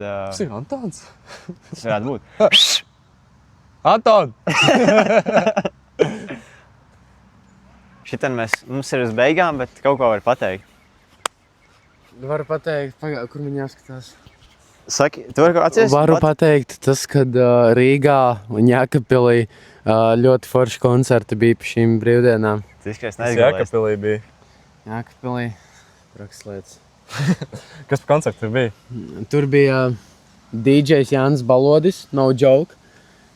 Tas ir Antons. Tas varētu būt. Anton! Šitan mums ir uz beigām, bet kaut ko var pateikt. Varu pateikt, kur man jāskatās. Saki, tu vari atceries? Varu pateikt tas, kad Rīgā un Jēkabpilī ļoti forši koncerti bija pa šīm brīvdienām. Tas izskatās Tas neizgalēs. Jēkabpilī bija. Jēkabpilī, rakslietas. Kas pa koncertu tur bija? Tur bija DJs Jānis Balodis, no joke.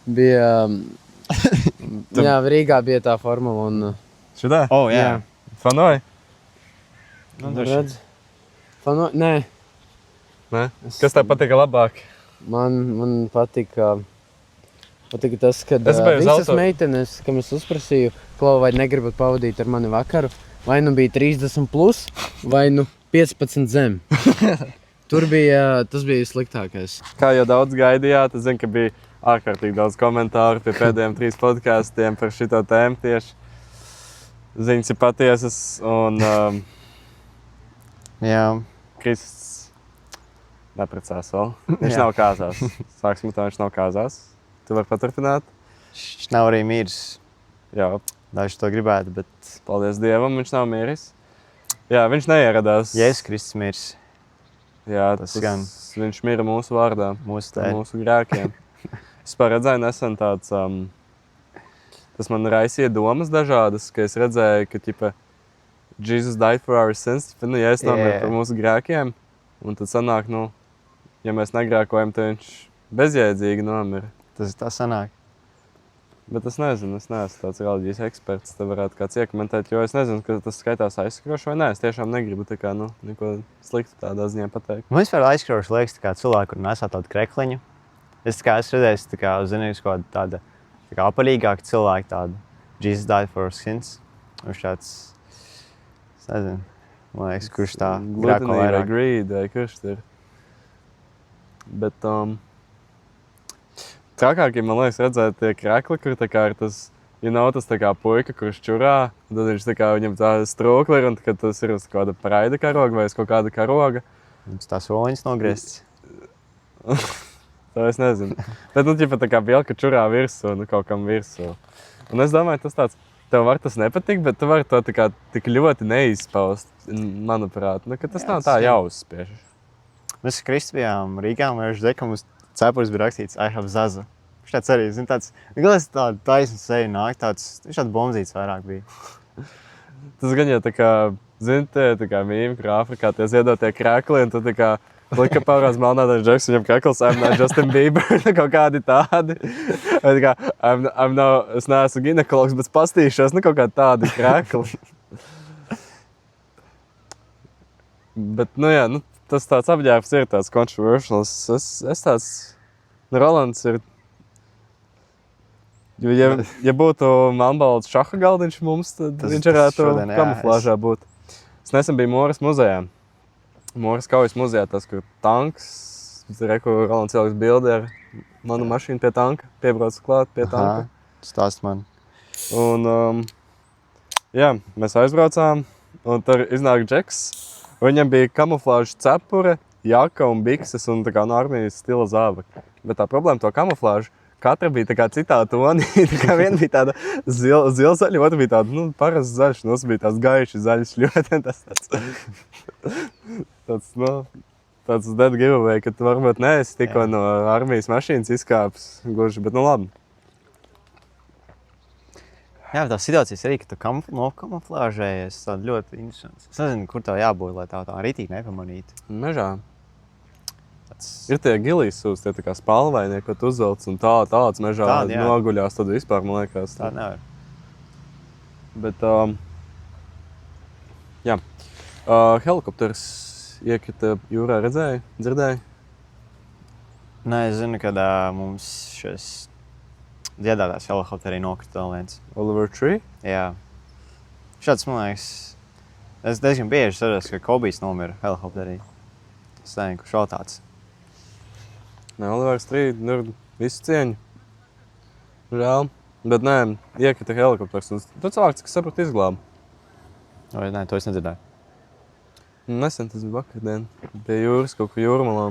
Bija, jā, Rīgā bija tā formula un... Šitā? O, jā. Fanoji? Nu, redz. Nē, Nē? Kas tev patika labāk? man patika tas, kad Es biju uz visas auto- meitenes, kam es uzprasīju, Klau, vai negribat pavadīt ar mani vakaru, vai nu bija 30 plus, vai nu 15 zem. Tas bija sliktākais. Kā jau daudz gaidījāt, es zinu, ka bija ārkārtīgi daudz komentāru pie pēdējiem 3 podkāstiem par šito tēmu tieši. Ziņas ir patiesas un Jā. Krists neprecās vēl. Viņš Jā. nav kāzās. Sāksim tā, viņš nav kāzās. Tu vari paturpināt? Viņš nav arī miris. Jā, Daži to gribētu, bet paldies Dievam, viņš nav miris. Jā, viņš neieradās. Jēzus Kristus miris Jā, Tas gan. viņš mira mūsu vārdā, mūsu par tēvi. mūsu grēkiem. Es redzēju nesen tāds, tas man raisīja domas dažādas, ka es redzēju, ka ķipa, Jesus died for our sins, ķipa, ja es nomiru Jā. par mūsu grēkiem, un tad sanāk, ja mēs negrēkojam, tad viņš bezjēdzīgi nomira. Tas tā sanāk. Bet es nezinu, es neesmu tāds reliģijas eksperts, te varētu kāds iekomentēt, jo es nezinu, ka tas skaitās aizskroši vai nē, es tiešām negribu tā kā, neko sliktu tādā ziņā pateikt. Man vispār aizskroši liekas, tā kā cilvēki, kur nesā tādu krekliņu. Es redzēju, tā kā zinu, kaut kāda tā kā apaļīgāka cilvēka tāda. Jesus died for our sins. Viņš tāds, es nezinu, man liekas, kurš tā grēko Glutenī vai vairāk. greed, vai kurš tur ir. Bet trakākie, man liekas, redzēt tie krekli, kur tā kā ir tas, tas tā kā puika, kurš čurā, un tad viņš tā kā viņam tā strūkli ir, un kad tas ir uz kāda praida karoga vai uz kaut kāda karoga. Viņš tās soliņas nogriezts. To es nezinu. Bet, ķipa tā kā bielka čurā virsū, kaut kam virsū. Un es domāju, tas tāds, tev var tas nepatikt, bet tu vari to tā kā tik ļoti neizpaust, manuprāt, ka tas Jā, nav tas tā jā. jāuzspiež. Mēs ar Kristu bijām Rīgā, un viņš zina, ka mums cepures bija rakstīts I have Zaza. Viņš tāds arī, zina, tāds, galvenais tāda taisna seja nāk, viņš tāds bombzīts vairāk bija. Tas gan jau tā kā, zini, tā kā mīmi, kur Āfrikā tie ziedotie krekli, un tu tā kā lika pārās melnātais džeks, viņam krekls, I'm not Justin Bieber, kaut kādi tādi. Vai tā kā, es neesmu ginekologs, bet pastīšos, kaut kādi tādi krekli. Bet, jā, tas tāds apģērbs ir tāds controversials. Es tāds, Rolands ir, ja būtu melnbalts šaha galdiņš mums, tad Tas- viņš tas varētu šodien, jā, kamuflāžā būt. Es nesen biju Mūras muzejā. Mūras kaujas muzejā, tas, kur tanks, kur Rolands ieliks bildi ar manu mašīnu pie tanka, piebrauc klāt pie tanka. Stāst man. Un, jā, mēs aizbraucām, un tur iznāk džeks. Viņam bija kamuflāžas cepure, jaka un bikses un tā kā no armijas stila zābaki. Bet tā problēma to kamuflāžu, katra bija tā kā citā tonī. Tā kā viena bija tāda zilzaļa, otra bija tāda, parasts zaļš, un otrs bija tāds gaiši zaļš ļoti. Tāds dead giveaway, ka tu varbūt neesi tikko no armijas mašīnas izkāpis gluži, bet labi. Jā, bet tās situācijas arī, ka tu nokamuflāžējies, tāda ļoti interesants. Es nezinu, kur tev jābūt, lai tā ritīgi nepamanītu. Mežā. Ir tie gilīsūs, tie tā kā spalvainie, ko tu uzvelc un tāds mežā Tādi, jā. noguļās, tad vispār, man liekas. Tā nevar. Bet, jā. Helikopters iekrita jūrā, redzēji, dzirdēji? Nē, es zinu, kad mums šis dziedātājs helikopterī nokrita vēl viens. Oliver Tree? Jā. Šāds, man liekas, es diezgan bieži saprotu, ka Kobijs nomira helikopterī. Es nezinu, kurš vēl tāds. Nē, Olivers Tree, visu cieņu. Žēl. Bet nē, iekrita helikopters. Tu cilvēks, kas saprot izglāba. Vai, nē, to es nedzirdēju. Nesen tas bija vakardien. Pie jūras, kaut kur jūrmalā.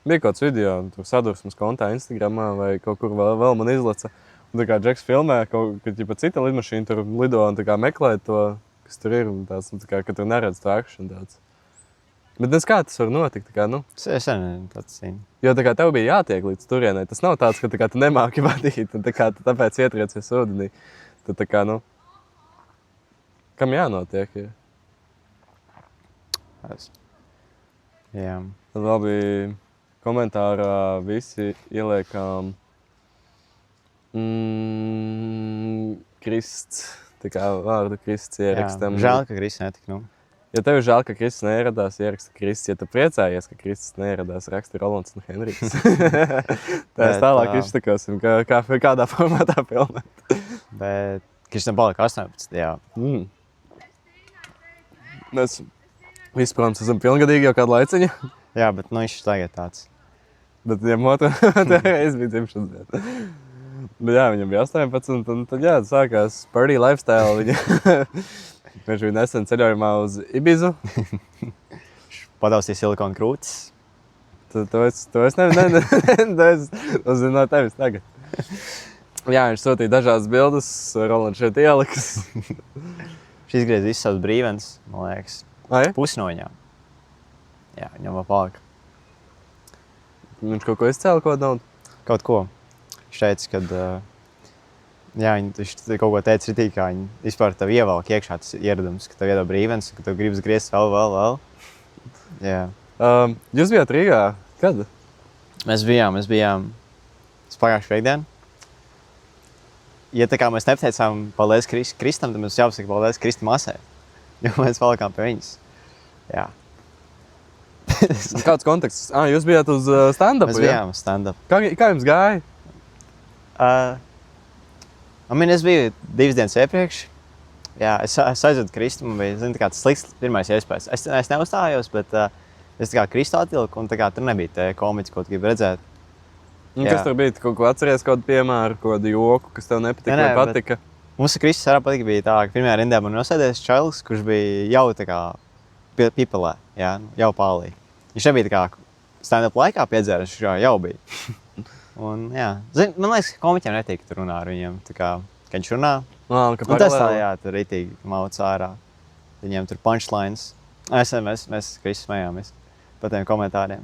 bija kaut kāds video, tur sadursmes kontā Instagramā vai kaut kur vēl man izlaca. Un tā kā Džeks filmē, kad pa cita lidmašīna tur lido un tā kā meklē to, kas tur ir, un tāds, un tā kā, ka tur neredz to action tāds. Bet nes kā tas var notikt, tā kā, nu? Es nezinu, tāds zinu. Jo tā kā tev bija jātiek līdz turienai, tas nav tāds, ka tā kā tu nemāki vadīt, un tā kā tu tāpēc ietriecies ūdenī. Tad tā kā, nu, kam jānotiek, ja? Jā. Tad vēl bija komentārā visi ieliekām Krists, tā kā vārdu Krists ierakstam. Žēl, ka Krists netika, nu. Ja tev žēl, ka Kristus neieradās, ieraksta Kristus. Ja tu priecājies, ka Kristus neieradās, raksta Rolands un Henriks. Tā es tālāk iztakosim, kādā formātā filmēt. Bet Kristam palika 18, jā. Mēs visi, protams, esam pilngadīgi jau kādu laiciņu. Jā, bet nu viņš tagad tāds. Bet viņam otrā reiz bija dzimšanas diena. Bet jā, viņam bija 18, un tad jā, sākās party lifestyle viņa. Viņš bija nesen ceļojumā uz Ibizu. Padaustīja silikona krūtis. To es nezinu, to zinu no tevis tagad. Jā, viņš sūtīja dažādas bildes, Rolands šeit ielikas. Viņš izgriez visus savus brīvenes, man liekas. Ai? Pusi no viņām. Jā, viņam vēl palika. Viņš kaut ko izcēla, ko naudu? Kaut ko. Viņš teica, kad viņš kaut ko teica ritīgi, kā viņi vispār tev ievelk iekšā tas ieradums, ka tev iedod brīvenes, ka tev gribas griezt vēl. Jā. Jūs bijāt Rīgā? Kad? Mēs bijām pagājušajā piekdienu. Ja tā kā mēs nepateicām paldies Kristam, tad mums jāpasaka paldies Krista masē, jo mēs palikām pie viņas. Jā. Kāds konteksts? Jūs bijāt uz stand-upu, Mēs bijām uz stand-up. Kā jums gāja? Es biju 2 dienas iepriekš. Jā, es aizvedu Kristu, man bija, zini, tā kā tas slikts pirmais iespējas. Es neuzstājos, bet es tā kā Kristu atvilku, un tā kā tur nebija te komiķi, ko tu gribi redzēt. Kas tur bija? Kaut ko atceries, kādu piemēru, kādu joku, kas tev nepatika vai patika? Mums ar Kristu arī patika, bija tā, ka pirmajā rindā man nosēdējis čalis, kurš bija jau tā kā pipelē, jā, jau pālī. Viņš nebija tā kā stand-up laikā piedzēris, viņš jau bija. Un, jā, zini, man liekas, ka komiķiem netīk tur runā ar viņiem, tā kā, kad viņš runā. Un tas tā, jā, tur ritīgi mauc ārā. Viņiem tur punchlines. Mēs Kristu smējāmies par tiem komentāriem.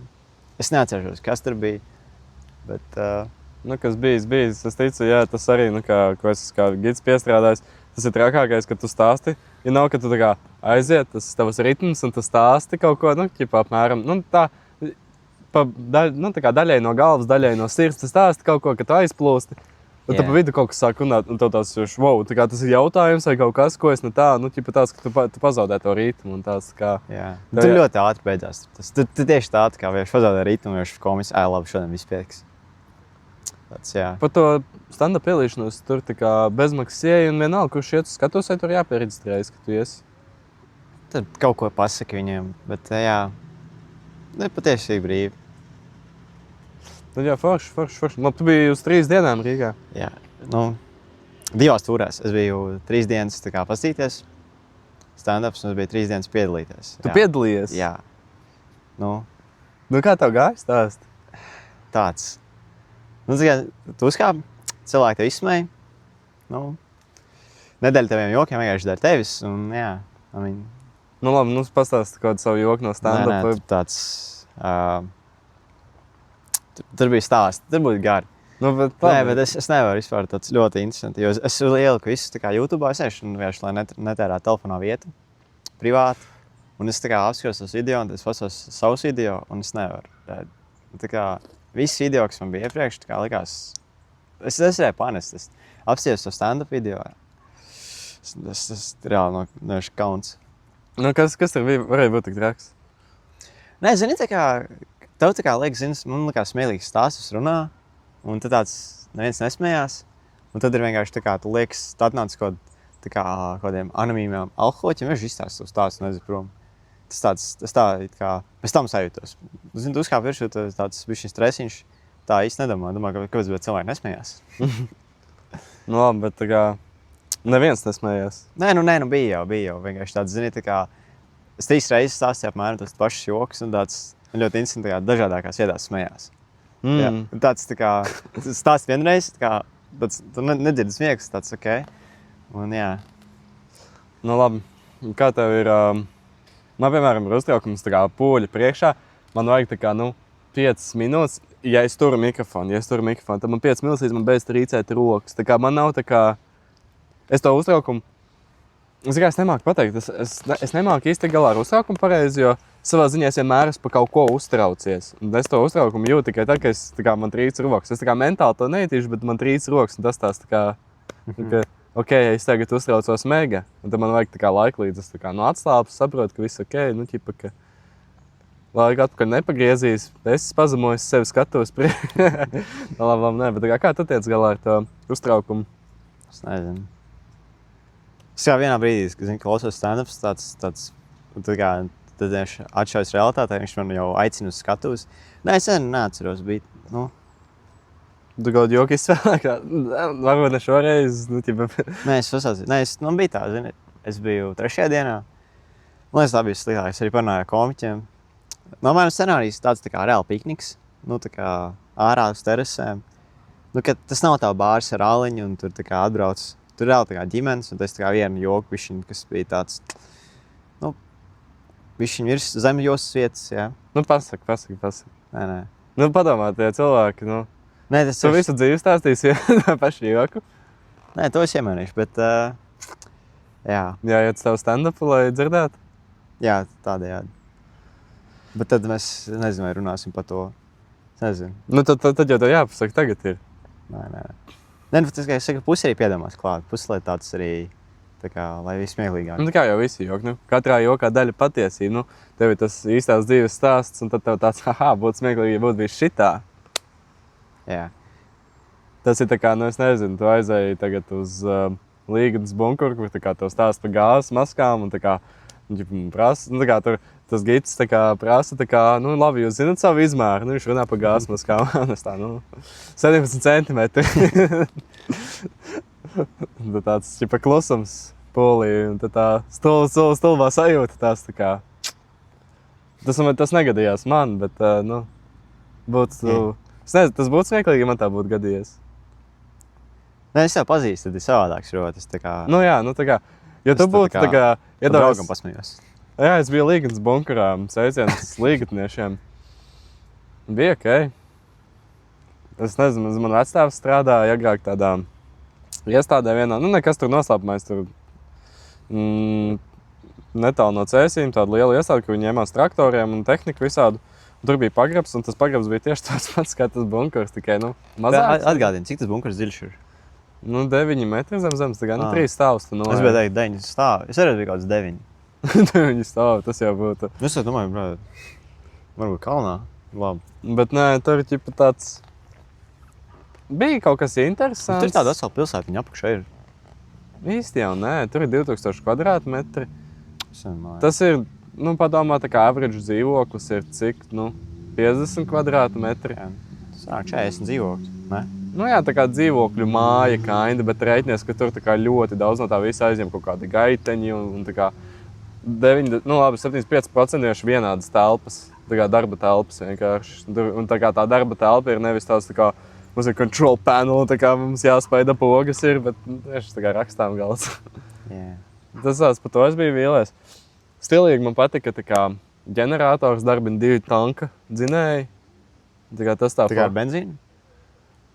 Es neatceršos, kas tur bija, bet... kas bijis. Es ticu, jā, tas arī, ko es kā gids piestrādājis, tas ir trakākais, ka tu stāsti. Ja nav, ka tu tā kā aiziet, tas tavs ritms, un tu stāsti kaut ko, apmēram, tā kā daļai no galvas, daļai no sirds, tu stāsti kaut ko, ka tu aizplūsti. Un tad pa vidu kaut kas sāk runāt, un tev tāds, wow, tā kā tas ir jautājums vai kaut kas, ko es ne tā, tāds, ka tu pazaudē to ritmu un tāds kā... Jā, tur ļoti ātri beidzās. Tu tieši tā, kā viņš pazaudē ritmu, viņš komis, labi, šodien viss pietiks. Tāds, jā. Par to stand-up ielīšanos tur tā kā bezmaksas ieeja un vienalga, kurš iet uz skatos, vai tur jāpiereģistrējas, ka tu iesi? Tad kaut ko pasaka viņiem, bet jā, patiesi brīvi. Tad jā, forši. Tu biji uz 3 dienām Rīgā. Jā, 2 turēs. Es biju 3 dienas tā kā pastīties stand-ups, un es biju 3 dienas piedalīties. Tu piedalījies? Jā. Kā tev gāja stāst? Tāds. Tu uzkāp, cilvēki tev izsmēja. Nedaļa teviem jokiem vienkārši dara tevis, un jā. Labi, pastāsti kādu savu joku no stand-up. Nē, tāds... Tur bija stāsti, tur būtu gari. Bet es nevaru vispār tāds ļoti interesanti, jo es ieliku visu tā kā YouTube'ā esēšu, un vienkārši, lai netērētu telefonā vietu, privāti. Un es tā kā apskatos tos video, un es pasos savus video, un es nevaru. Tā kā viss video, kas man bija iepriekš, tā kā likās, es varēju panest, es apstījos to stand-up video. Tas reāli noši kauns. Kas tur varēja būt tik traks? Nē, zini, tā kā... Tev tā kā liekas, man likās smieklīgs stāstus runā, un tad tāds neviens nesmējās. Un tad ir vienkārši tā kā, tu liekas, tu atnāc kādiem anonīmiem alkohoļiem, viņš izstāsta to stāstu un aiziet prom. Tas tā, kā, pēc tam sajūtos. Zini, tu uzkāp virsū, tāds bišķiņ stresiņš, tā īsti nedomā, kāpēc cilvēki nesmējās. Labi, bet tā kā neviens nesmējās. Nē, bija jau, vienkārši tāds, zini, tā kā, es 3 reizes stāstīju apmēram tos pašus jokus, un tāds, ļoti interesanti, kā dažādākās vietās smējās. Jā, Mm. tāds tā kā stāsts vienreiz, tā kā tāds, tu nedzirdi smieklus, tāds ok. Un jā. Nu, labi. Kā tev ir? Man, piemēram, ir uztraukums tā kā pūļi priekšā. Man vajag tā kā, 5 minūtes. Ja es turu mikrofonu, tad man 5 minūtes līdz man beidz trīcēt rokas. Tā kā man nav tā kā... Es to uztraukumu... Es nemāku pateikt. Es nemāku īsti galā ar uztraukumu pareizi, jo savā ziņā es vienmēr esmu par kaut ko uztraucies. Un es to uztraukumu jūtu tikai tad, kad man trīc rokas. Es tā kā mentāli to nejūtīšu, bet man trīc rokas. Un tas tās tā kā... ka, ok, ja es tagad uztraucos mega, un tad man vajag tā kā laika līdz es tā kā atslāpu, saprotu, ka viss ok, ķipa, ka laika atpakaļ nepagriezīs, es pazemoju sevi skatos labi, nē, bet kā tu tiec galā ar to uztraukumu? Es nezinu. Es kā vienā brīdī, kad klausos stand-ups, tāds, tā kā, tad viņš atšaujas realitātē, viņš man jau aicina uz skatuves. Nē, es neatceros, bija, Tu kaut joki izspēlē, kā, varbūt ne šoreiz, ķipa. Nē, man bija tā, zini, es biju 3. dienā. Man liekas, tā bija sliktāk, es arī parunāju ar komiķiem. No manas scenārijas tāds tā kā reāli pikniks, tā kā ārā uz terasēm. Ka tas nav tā bārs ar aliņu un tur tā kā atbrauc. Tur reāli tā kā ģimenes un tas tā kā viena joku bišķiņ, kas bija tāds, bišķiņ virs zem jostas vietas, jā. Pasaki. Nē. Padomā, tie cilvēki, Nē, tas Tu visu dzīvi stāstīsi, ja paši joku? Nē, to es iemainīšu, bet jā. Jā, iet savu stand-upu, lai dzirdētu? Jā, tādējādi. Bet tad mēs, nezinu, vai runāsim par to. Es nezinu. Tad jau tev jāpasaka, tagad ir. Nē, bet es saku, pusi arī piedomās klāt. Pusi, lai tāds arī, tā kā, lai viss smieklīgāk. Tā kā jau visi joki, katrā jokā daļa patiesība, tev ir tas īstās dzīves stāsts, un tad tev tāds, būtu smieklīgi, ja būtu bijis šitā. Jā. Tas ir tā kā, es nezinu, tu aizēji tagad uz Līgatnes bunkuru, kur tā kā tev stāst par gāzes maskām, un tā kā, prasa, tā kā tur tas gids tā kā prasa, tā kā, labi, jūs zināt savu izmēru, viņš runā par gāzes maskām, un es tā, 17 centimetri. Tad tāds, ķipa, klusums polī, un tad tā stulbā sajūta tās tā kā. Tas negadījās man, bet, būtu... Es nezinu, tas būtu smieklīgi, ja man tā būtu gadījies. Nē, es jau pazīstu, tad ir savādāks rotas, tā kā... Tā kā, ja tu būtu tā kā... Ja draugam pasmējos. Jā, es biju Līgatnes bunkurā, sveiciens līgatniešiem. Bija ok. Es nezinu, man vecstāvs strādāja agrāk tādā iestādē vienā, nekas tur noslēpumā, es tur netālu no Cēsīm, tāda liela iestāde, kur viņi ņēmās traktoriem un tehniku visādu. Tur bija pagrabs, un tas pagrabs bija tieši tāds pats, kā tas bunkurs, tikai, mazāks. Atgādini, cik tas bunkurs dziļš ir? 9 metri zem zemes, tā kā, 3 stāvus. Es biju teikt 9 stāvi. Es arī biju kaut kāds 9. 9 stāvi, tas jau būtu. Es domāju, brād, varbūt kalnā. Labi. Bet nē, tur ir ķipa tāds... Bija kaut kas interesants. Tur ir tāda vesela pilsēta, viņa apakšā ir. Īsti jau nē, tur ir 2000 kvadrātmetri. Tas ir... padomā, tā kā average dzīvoklis ir cik, 50 kvadrātmetri. Jā, tas nāk 40 dzīvokļi, ne? Jā, tā kā dzīvokļu māja kainda, bet reiķinies, ka tur tā kā ļoti daudz no tā visa aizņem kaut kādi gaiteņi un tā kā 75% ir vienādas telpas, tā kā darba telpas vienkārši. Un tā kā tā darba telpa ir nevis tās tā kā mums ir control panel, tā kā mums jāspaida pogas ir, bet tieši tā kā rakstām galds. Jā. Tas tāds par to es biju vīlies. Stilīgi man patika, tā kā ģenerators darbina 2 tanka dzinēji. Tā kā tas tā... Tā kā ar benzīnu?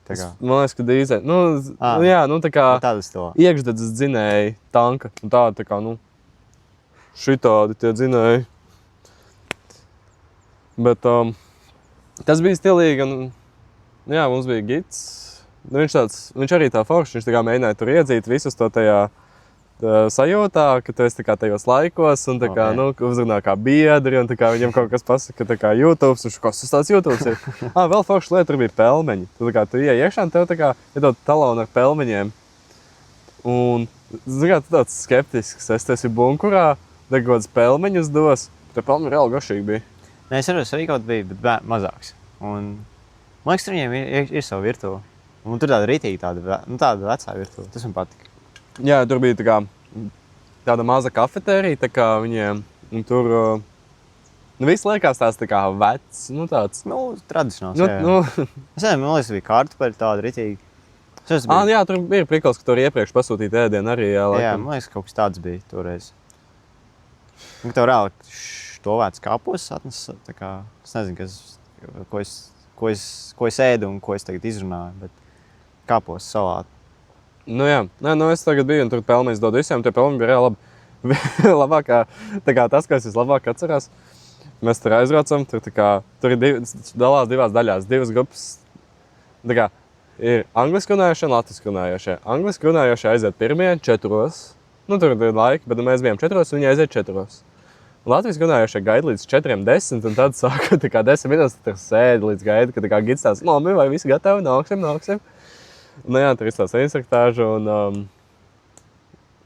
Tā kā... Man liekas, ka dīzē. Tā kā tāda stilā. Iekšdedzes dzinēji tanka. Un tā kā, šitādi tie dzinēji. Bet tas bija stilīgi un, mums bija gids. Viņš arī tā forši, viņš tā kā mēģināja tur iedzīt visus to tajā sajūtā, ka tu esi tā kā tajos laikos un tā kā, uzrunā kā biedri un tā kā viņiem kaut kas pasaka, tā kā YouTubes, un kas tas tāds YouTubes ir? Vēl forša lieta, tur bija pelmeņi. Tu ieej iekšā un tev tā kā iedod talonu ar pelmeņiem. Un, tu tāds skeptisks, es esi bunkurā, tā kāds pelmeņus dos. Te pelmeņi reāli garšīgi bija. Nē, es arī kaut biju, bet mazāks. Un, man liekas, tur viņiem ir savu virtuvi. Un tur tāda ritīgi, tāda vecā virtuve. Tas man patika. Jā, tur bija tāda maza kafetērija, tā kā viņiem, un tur Nu, viss liekas tās tā kā vecs, nu tāds. Nu, tradicionāls, Nu, jā. nu, Es nezinu, man liekas, bija kartupeļi tādi ritīgi. Tas ā, bija, jā, tur bija prikals, ka tur iepriekš pasūtīt ēdienu arī, jā, jā, laikam. man liekas, kaut kas tāds bija toreiz. Un tev reāli štovēts kāpos atnes, tā kā, es nezinu, ko es ēdu un ko es tagad izrunāju, bet kāpos salāti. Nu jā, nē, nu es tagad biju un tur pelnījis dod visiem, tie pelni bija reāli labi. Labākā, tā kā tas, ko es vislabāk atcerās, mēs tur aizbraucam, tur ir dalās divās daļās, divas grupas. Tā kā ir angliski runājošie un latviski runājošie. Angliski runājošie aiziet pirmie 4. Nu, tur ir laiki, bet mēs bijām 4 un viņi aiziet 4. Latviski runājošie gaida līdz 4:10 un tad sāka tā kā 10 minūtes tur sēdi līdz gaida, kad tā kā gids tās, labi, vai visi gatavi, nāksim. Nu jā, tur ir tās instruktāžu un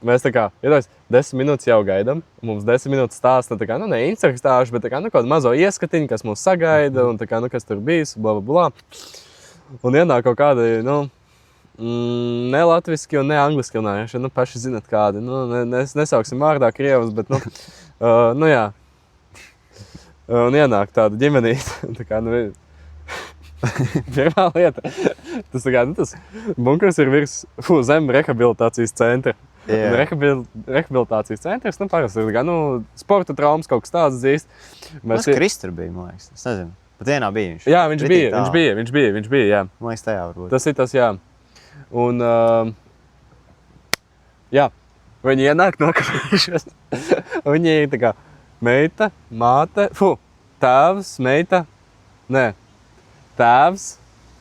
mēs tā kā, 10 minūtes jau gaidām, mums 10 minūtes stāsta, tā kā, nu, ne instruktāžu, bet tā kā, nu, kaut mazo ieskatiņu, kas mūs sagaida, un tā kā, nu, kas tur bijis, bla, bla, bla. Un ienāk kaut kādi, nu, ne latviski un ne angliski runājuši, nu, paši zinat kādi, nu, nesauksim vārdā krievus, bet, nu, nu, jā. Un ienāk tāda ģimenīte, tā kā, nu, pirmā lieta, tas tā kā, nu, tas bunkurs ir zem rehabilitācijas centra. Jā. Rehabilitācijas centrs, nu, parasti ir gan, nu, sporta traumas kaut kas tāds dzīst. Mēs Kristur bija, man liekas, es nezinu. Pat vienā bija viņš. Jā, viņš bija, jā. Man liekas, tajā varbūt. Tas ir tas, jā. Un, jā, viņi ienāk nokavējušos. Viņi ir tā kā meita, māte, tēvs, meita, tēvs,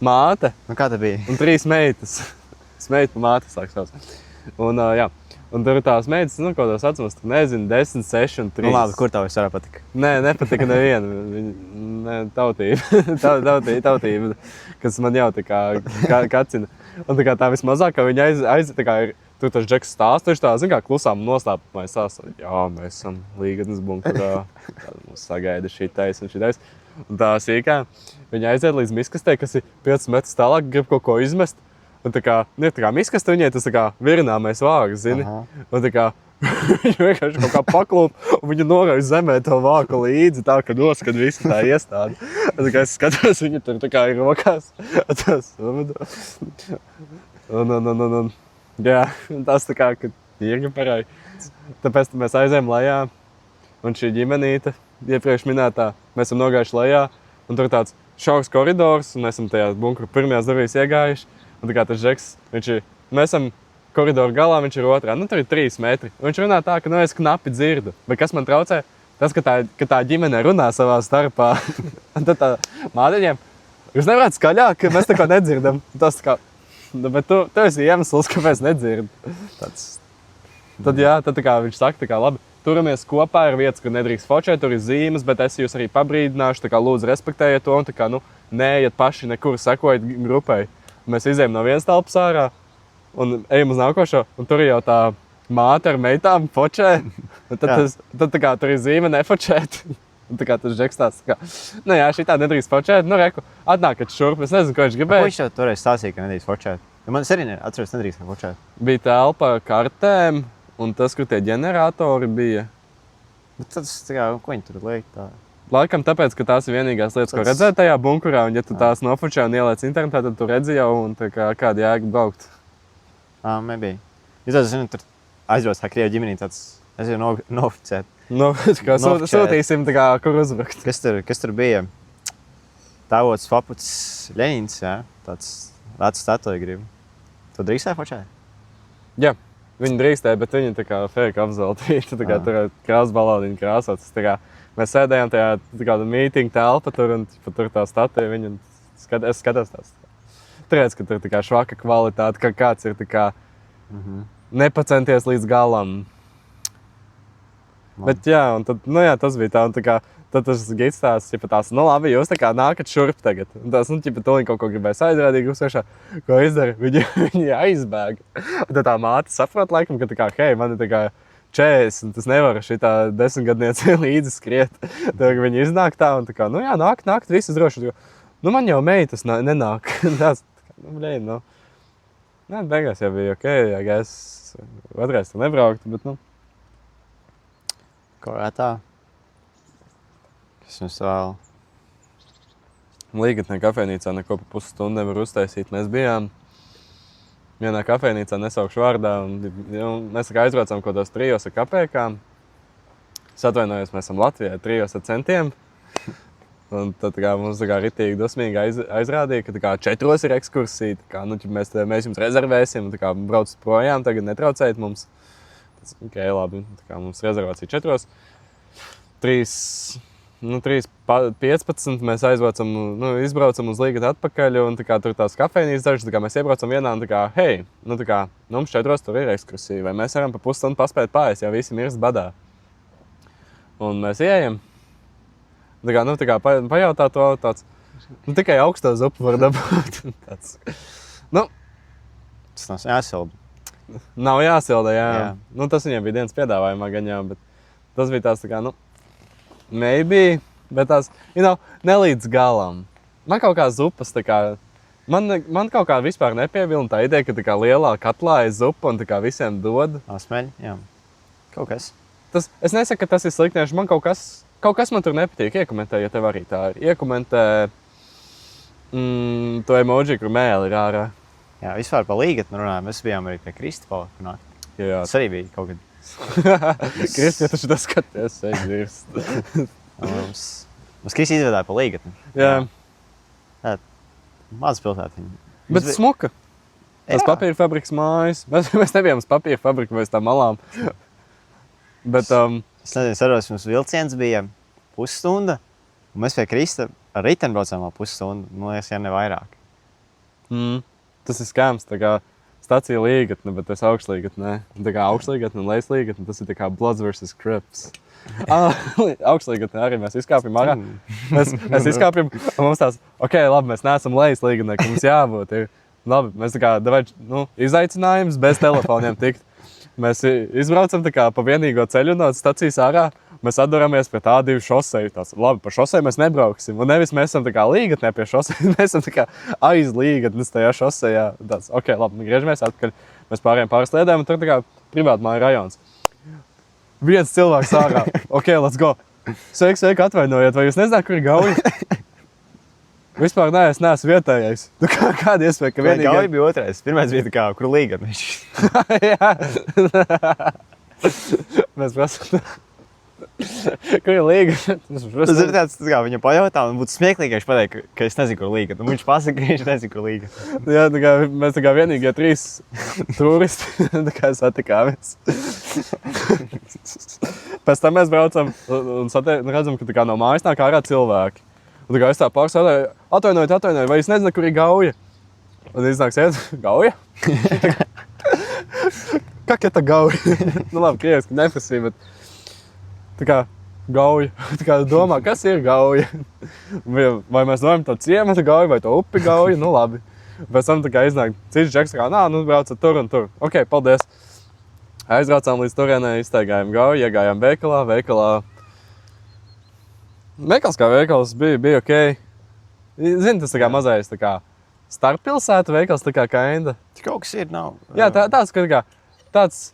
māte. Nu, kā tā bija? Un 3 meitas. Meita, māte, sāk sauc. Un, jā, un tur ir tās meitas, nu, ko tās atceros, tur nezinu, 10, 6 un 3. Nu, labi, kur tev vispār patika? Nē, nepatika neviena. Tautība, kas man jau tā kā kacina. Un tā kā tā vismazākā viņa tā kā ir, tur tas Džeks stāsta, viņš tā, zin kā, klusām noslēpumā stāsta. Jā, mēs esam līgatnes bunkurā, mums sagaida šitais un šitais. Un tā sīkā, viņa aiziet līdz miskastē, kas ir 5 metrus tālāk, grib kaut ko izmest. Un tā kā, nu, tā kā miskaste viņai tas tā kā virināmais vāks, zini? Aha. Un tā kā, viņa vienkārši kaut kā paklūp, un viņa norauj zemē to vāku līdzi, tā, ka noskad visu tā iestādi. Un tā kā es skatos, viņa tur tā kā ir rokās. Un, jā, tas tā kā, ka tirgi parāja. Tāpēc mēs aizējām lejā, un šī ģimenīte, iepriekš minētā, mēs esam nogājuši lejā, un tur tāds šaurs koridors, un mēs esam tajā bunkura pirmajās durvīs iegājuši. Un tā kā tas Džeks, mēs esam koridoru galā, viņš ir otrā, nu tur ir 3 metri. Un viņš runā tā, ka nu es knapi dzirdu. Bet kas man traucē? Tas, ka tā ģimene runā savā starpā. Un tad tā māteņiem, jūs nevarētu skaļāk, ka mēs tā kā nedzirdam. Tas tā kā, bet tu esi iemesls, kāpēc nedzird. Tad jā, tad tā kā viņš saka, tā kā labi, turamies kopā, ir vietas, kur nedrīkst fočēt, tur ir zīmes, bet es jūs arī pabrīdināšu, tā kā lūdzu respektējiet to un tā kā, nu, neiet paši nekur, sekojiet grupai. Mēs izējām no vienas telpas ārā un ejam uz nākošo, un tur jau tā māte ar meitām fočē. Un tad tā kā tur ir zīme nefočēt. Un tā kā tas Džeks tāds, tā kā, nu jā, šitā nedrīkst fočēt, nu reku, atnākat šurp, es nezinu, ko viņš gribēja. Ko viņš jau toreiz stāstīja, ka nedrīkst fočēt? Jo man es arī atceros, nedrīkst fočēt. Bija telpa kartēm, un tas, kur tie ģeneratori bija. Bet tas, tā kā, ko viņi tur liek tā? Laikam tāpēc, ka tās ir vienīgās lietas, ko redzēt tajā bunkurā, un ja tu tās nofočē un ieliec internetā, tad tu redzi jau, un tā kā kāda jēga braukt. Maybe. Jūs tas, zinu, tur aizbrauc tā krievu ģimenī tāds, es jau noficēt. Nu, kā sūtīsim, tā kā, kur uzbraukt. Kas tur bija? Tēvots paputs Ļeņins, jā? Tāds vecs statuja grib. Tu drīkstēji fočēt? Jā, viņi drīkstēja, bet viņi tā kā fake apzeltīti, tā kā tur krāsas balādiņu krāsotas, tā kā. Mēs sēdējām tajā kāda mītinga telpa tur, un tur tā statija, viņa, es skatos tās. Tur redz, ka tur tā kā švaka kvalitāte, ka kāds ir tā kā nepacenties līdz galam. Bet jā, un tad, nu jā, tas bija tā, un tā kā, tad tas gids tās, nu labi, jūs tā kā nākat šurp tagad. Un tās, nu, tūlīt kaut ko gribēs aizrādīt, uzsvešā, ko izdara, viņi aizbēga. Un tad tā māte saprot laikam, ka tā kā, hei, man ir tā kā, 40, tas nevar šitā 10-gadniece līdzi skriet. Tad viņi iznāk tā un tā kā, nu jā, nāk, viss droši. Nu man jau meitas nenāk. Tās, nu, blēj, nu. Nē, beigās jau bija ok, ja es otrais tur nebrauktu, bet, nu. Ko tā? Kas mums vēl? Līgatnē kafejnīcā neko pa pusstundu nevar uztaisīt. Mēs bijām vienā kafejnīcā, nesaukšu vārdā, un mēs aizbraucām kaut kādās 3 ar kapēkām. Es atvainojos, mēs esam Latvijā 3 ar centiem. Un tad mums ritīgi dosmīgi aizrādīja, ka 4 ir ekskursija. Mēs jums rezervēsim, braucat projām, tagad netraucējiet mums. Ok, labi, mums rezervācija 4. 3:15 mēs izbraucam uz Līgatu atpakaļ, un tur tās kafejnīcas dažas, mēs iebraucam vienā un hei, mums 4 tur ir ekskursija, vai mēs varam pa pusstundu paspēt pāriest, ja visi mirst badā. Un mēs ieejam. Pajautā to tāds, tikai augstā zupu var dabūt. Tas nav jāsilda. Nav jāsilda, jā. Tas viņiem bija dienas piedāvājumā gan jau, bet tas bija tās maybe, bet tās, nelīdz galam. Man kaut kā zupas, man kaut kā vispār nepievilna tā ideja, ka lielā katlā ir zupa un visiem dod. Smeļ, jā. Kaut kas. Es nesaku, ka tas ir sliknieši, man kaut kas man tur nepatīk. Iekomentē, ja tev arī tā ir. Iekomentē to emoji, kur mēli ir ārā. Jā, vispār pa Līgatni runājam, mēs bijām arī pie Kristofala. Jā. Tas arī bija kaut kad. Kristi, ja tu šitā skaties, ej dirst. Mums Kristi izvedāja pa Līgatni. Jā. Maza pilsēta. Bet smuka. Tas papīra fabrikas mājas. Mēs nebijām uz papīra fabriku vai uz tām malām. Bet, es nezinu, saros, mums vilciens bija pusstunda, un mēs pie Krista ar riteni braucām pusstundu, man liekas, ja ne vairāk. Tas ir skams, stacija Līgatne, bet tas augšlīgatne. Augšlīgatne un lejslīgatne, tas ir Bloods vs. Crips. Augšlīgatne arī mēs izkāpjam ārā. Mēs izkāpjam, un mums tās, ok, labi, mēs neesam lejslīgatnē, ka mums jābūt. Labi, mēs izaicinājums bez telefoniem tikt. Mēs izbraucam pa vienīgo ceļu no stacijas ārā. Mēs atduramies pret A2 šoseju. Labi, pa šoseju mēs nebrauksim. Un nevis mēs esam Līgatnē pie šoseja, mēs esam aiz Līgatnes tajā šosejā. Ok, labi, griežamies atpakaļ. Mēs pārējām pāris sliedēm, un tur privātmāju rajons. Viens cilvēks ārā. Ok, let's go. Sveiki, atvainojiet, vai jūs nezināt, kur ir Gauja? Vispār nē, es neesmu vietējais. Kāda iespēja, ka vienīgais... Gauja bija otrais. Pirmais bija kur Līgatne. Jā. Mēs prasām... Kur ir Līgatne? Tas ir tāds, viņam pajautā, un būtu smieklīgi, ja viņš pateikt, ka es nezinu, kur Līgatne. Un viņš pasaka, ka viņš nezinu, kur Līgatne. Jā, mēs vienīgie 3 turisti satikāmies. Pēc tam mēs braucam un redzam, ka no mājas nāk ārā cilvēki. Un es tā pārsādāju, atvainojiet, vai jūs nezināt, kur ir Gauja? Un iznāks iet, Gauja? Как это Gauja? Labi, krieviski neprasīja, bet Gauja. Domā, kas ir Gauja? Vai mēs domājam to ciemata Gauja vai to upi Gauja? Labi. Pēc tam iznāk cits džeks, braucat tur un tur. Ok, paldies. Aizbraucām līdz turienei, iztaigājām Gauju, iegājām veikalā. Veikals kā veikals bija ok. Zini, tas mazais starppilsētu veikals kinda. Kaut kas ir, nav. Jā, tāds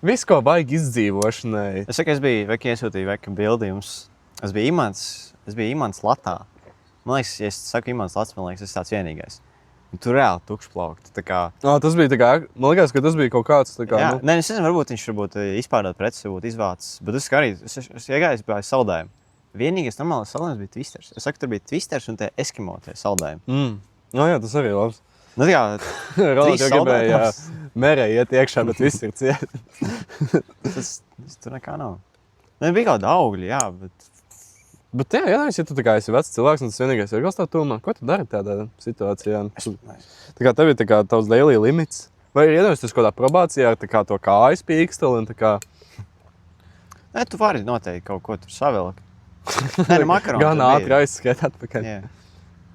viss, ko baigi izdzīvošanai. Es iesūtīju bildi jums. Es biju Imants Latā. Man liekas, ja es saku Imants Lats, man liekas, tas ir tāds vienīgais. Un tur reāli tukšplaukt. Tas bija man liekas, ka tas bija kaut kāds Jā, nē, es nezinu, varbūt viņš izpārdot preces, varbūt izvācis. Bet es iegāju pie saldējumu. Vienīgais normālais saldējums bija Twisters. Es saku, tur bija Twisters un tie Eskimo tie saldējumi. Jā, tas arī labs. Trīs gribēja mērē iet iekšā, bet viss ir ciet. tas tur nekā nav. Bija kāda augļi, jā, bet... Bet jā, ja tu esi vecs cilvēks un tas vienīgais veikals tā tūmā, ko tu dari tādā situācijā? Tev ir tavs daily limits? Vai ir iedomājies kādā probācijā ar to kājas pīksteli un Nē, tu vari noteikti kaut ko tur savilkt. Nē, makaroni. Gan ātri aizskēt atpakaļ. Jā.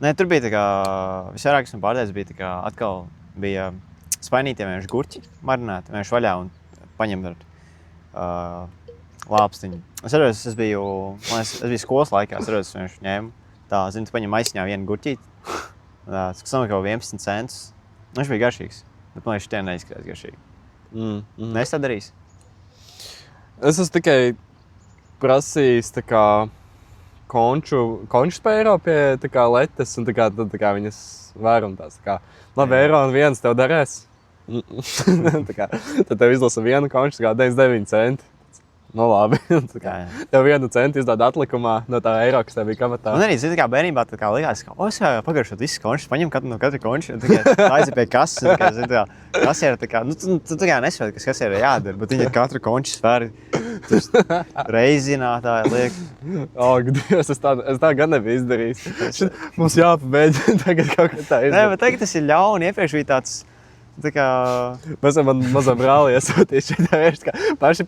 Nē, tur bija visvairāk esmu pārdējis, atkal bija spainītie vienkārši gurķi marinēti, vienkārši vaļā un paņemt ar lāpstiņu. Es biju skolas laikā, viņš ņēma tu paņem maisiņā vienu gurķīti, tas nav kaut 11 centus. Viņš bija garšīgs, bet man liekas, tie neizskatās garšīgi. Es tā darīšu. Es esmu tikai prasījis konču spēro pie tā kā letes, un tā kā viņas var un tās. Tā kā, labi, eiro un viens tev derēs. Tā kā, tad tev izlasa vienu konču, tā kā 99 centi. Nu labi, tev 1 centu izdod atlikumā no tā eiro, kas tev bija kamatā. Un arī, zini, kā bērnībā tā kā likās, ka, es jau pagaršot visus končus, paņem no katra konča, un aiziet pie kases, un tā kā, zini, kasiera tā kā, tu tā kā nesaproti, kas kasiera jādara, bet viņi ar katru konču sfēri reizinātāji liek. Ak, Dievs, es tā gan nebiju izdarījis. Mums jāpabeidz tagad kaut kā tā izdarīt. Nē, bet tagad tas ir ļauni, iepriekš bija tāds, tā kā... Mēs man mazam brāli iesūtīju šitā vērst, ka paši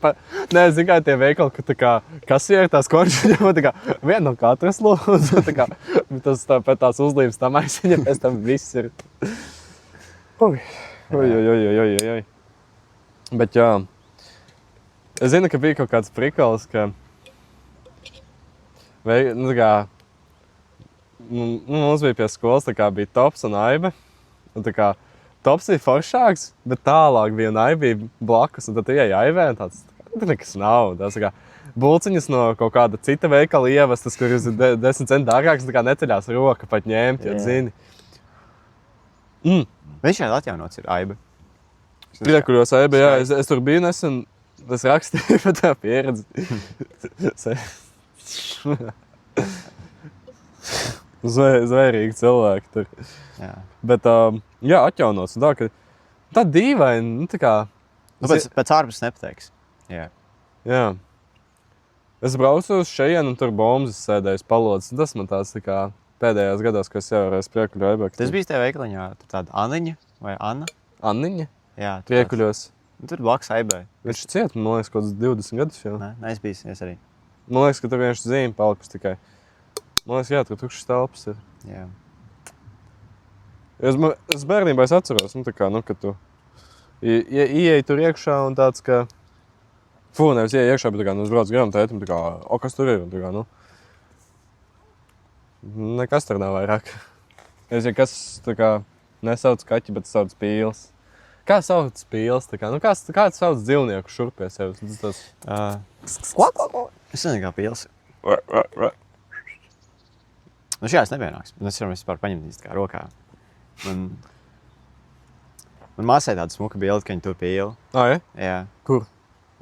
Nē, zin kā tie veikali, ka tā kā kasieri tās končas ņemot, tā kā vienu no katras lūdzu, tā kā tas pēc tās uzlības tam aizsiņa, pēc tam viss ir. Oj. Bet jā, es zinu, ka bija kaut kāds prikals, ka nu tā kā mums bija pie skolas, tā kā bija Tops un Aibe, un tā kā Tops bija foršāks, bet tālāk bija un Aibe bija blakus, un tad ieja Aibē, un tāds nekas nav. Tas kā bulciņas no kaut kāda cita veikala ievestas, kuras ir 10 centi dārgākas, tā kā neceļās roka pat ņemt, jo zini. Viņš šeit atjaunots ir Aibe. Priekuļos Aibe, jā, es tur biju nesen, es rakstīju par tā pieredzi. Zvērīgi cilvēki tur. Jā. Bet, jā, atjaunots. Tā, ka tā dīvaini, nu tā kā... Nu, pēc ārpus nepateiks. Jā. Jā. Es braucu uz šejienu un tur bombas sēdēju palodas. Tas man tās tā kā pēdējās gados, kas jau reiz priekuļu Aibē. Tas bija tev veikaliņā, tur tāda Aniņa vai Anna? Anniņa? Jā. Priekuļos. Tur blakus Aibē. Viņš ciet, man liekas, kaut kāds 20 gadus jau. Nē, es biju, es arī. Man liekas, ka tur vienkārši zīme palikus tikai. Man liekas, jā, tur tukšas telpas ir. Jā. Es bērnībā atceros, nu tā kā, nu, ka tu ieeji tur iekšā un tāds, ka... nevis ieeji iekšā, bet tā kā, nu, es braucu garām tētim, tā kā, kas tur ir, un tā kā, nu... Nekas tur nav vairāk. Es jau kas, tā kā, nesauc kaķi, bet sauc pīles. Kā sauc pīles, tā kā, nu, kā sauc dzīvnieku šurp pie sevis? Es nezinu, kā pīles. Nu, šajās nevienāks. Es varu vispār paņemt tā kā rokā. Man māsai tāda smuka bilde, ka viņa tur pīli. Ja? Jā. Kur?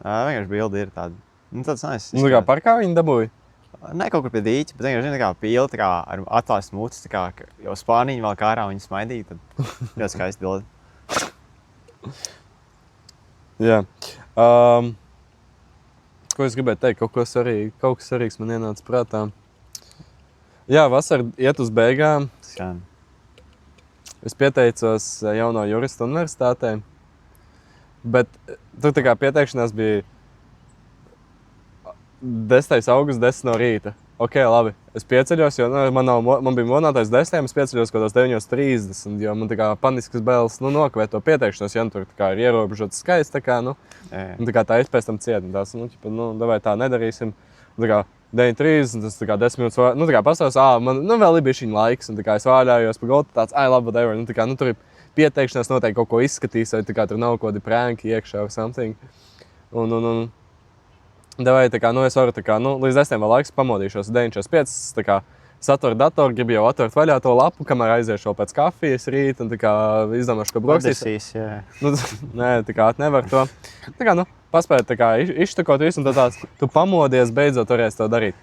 Vienkārši bilde ir tāda. Nu, tāds nice. Nu, tā kā parkā viņa dabūja? Ne kaut kur pie dīķa, bet vienkārši tā kā pīle, tā kā ar atlāstu mutis, tā kā jau spāniņi vēl kā ārā viņa smaidīja, tad ļoti skaisti bilde. Jā. Ko es gribēju teikt? Kaut kas svarīgs man ienāca prātā. Jā, vasara iet uz beigām. Skan. Es pieteicos jauno juristu universitātē, bet tur tā kā pieteikšanās bija 10. augusts 10 no rīta. Ok, labi, es pieceļos, jo man bija monētais 10, es pieceļos kaut kādās 9:30, jo man tā kā paniskas bailes, nu, nokavēt to pieteikšanos, ja nu tur tā kā ir ierobežots skaits, tā kā, nu, un tā kā tā es pēc tam ciet, un tās, nu, davai tā nedarīsim, un tā kā 9:30, tas tā kā 10 minūtes, nu, tā kā pastāvs, man, nu, vēl ir bišķiņ laiks, un tā kā es vāļājos pa goltu, tāds, labi, whatever, nu, tā kā, nu, tur ir pieteikšanās noteikti kaut ko izskatīs, vai tā kā tur nav kaut kādi pranki iekšā vai something, un davai, tā kā, nu, es varu, tā kā, nu, līdz 10 vēl laiks pamodīšos, 9:45, tā kā, satveru datoru, gribu jau atvērt vaļā to lapu, kamēr aiziešu vēl pēc kafijas rīt, un tā kā izdomāšu, ka brokastīs. Jā. Nu, nē, tā kā nevar to. Tā kā, nu, paspēt, tā kā, izštakot visu, un tā tāds, tu pamodies, beidzot varēsi to darīt.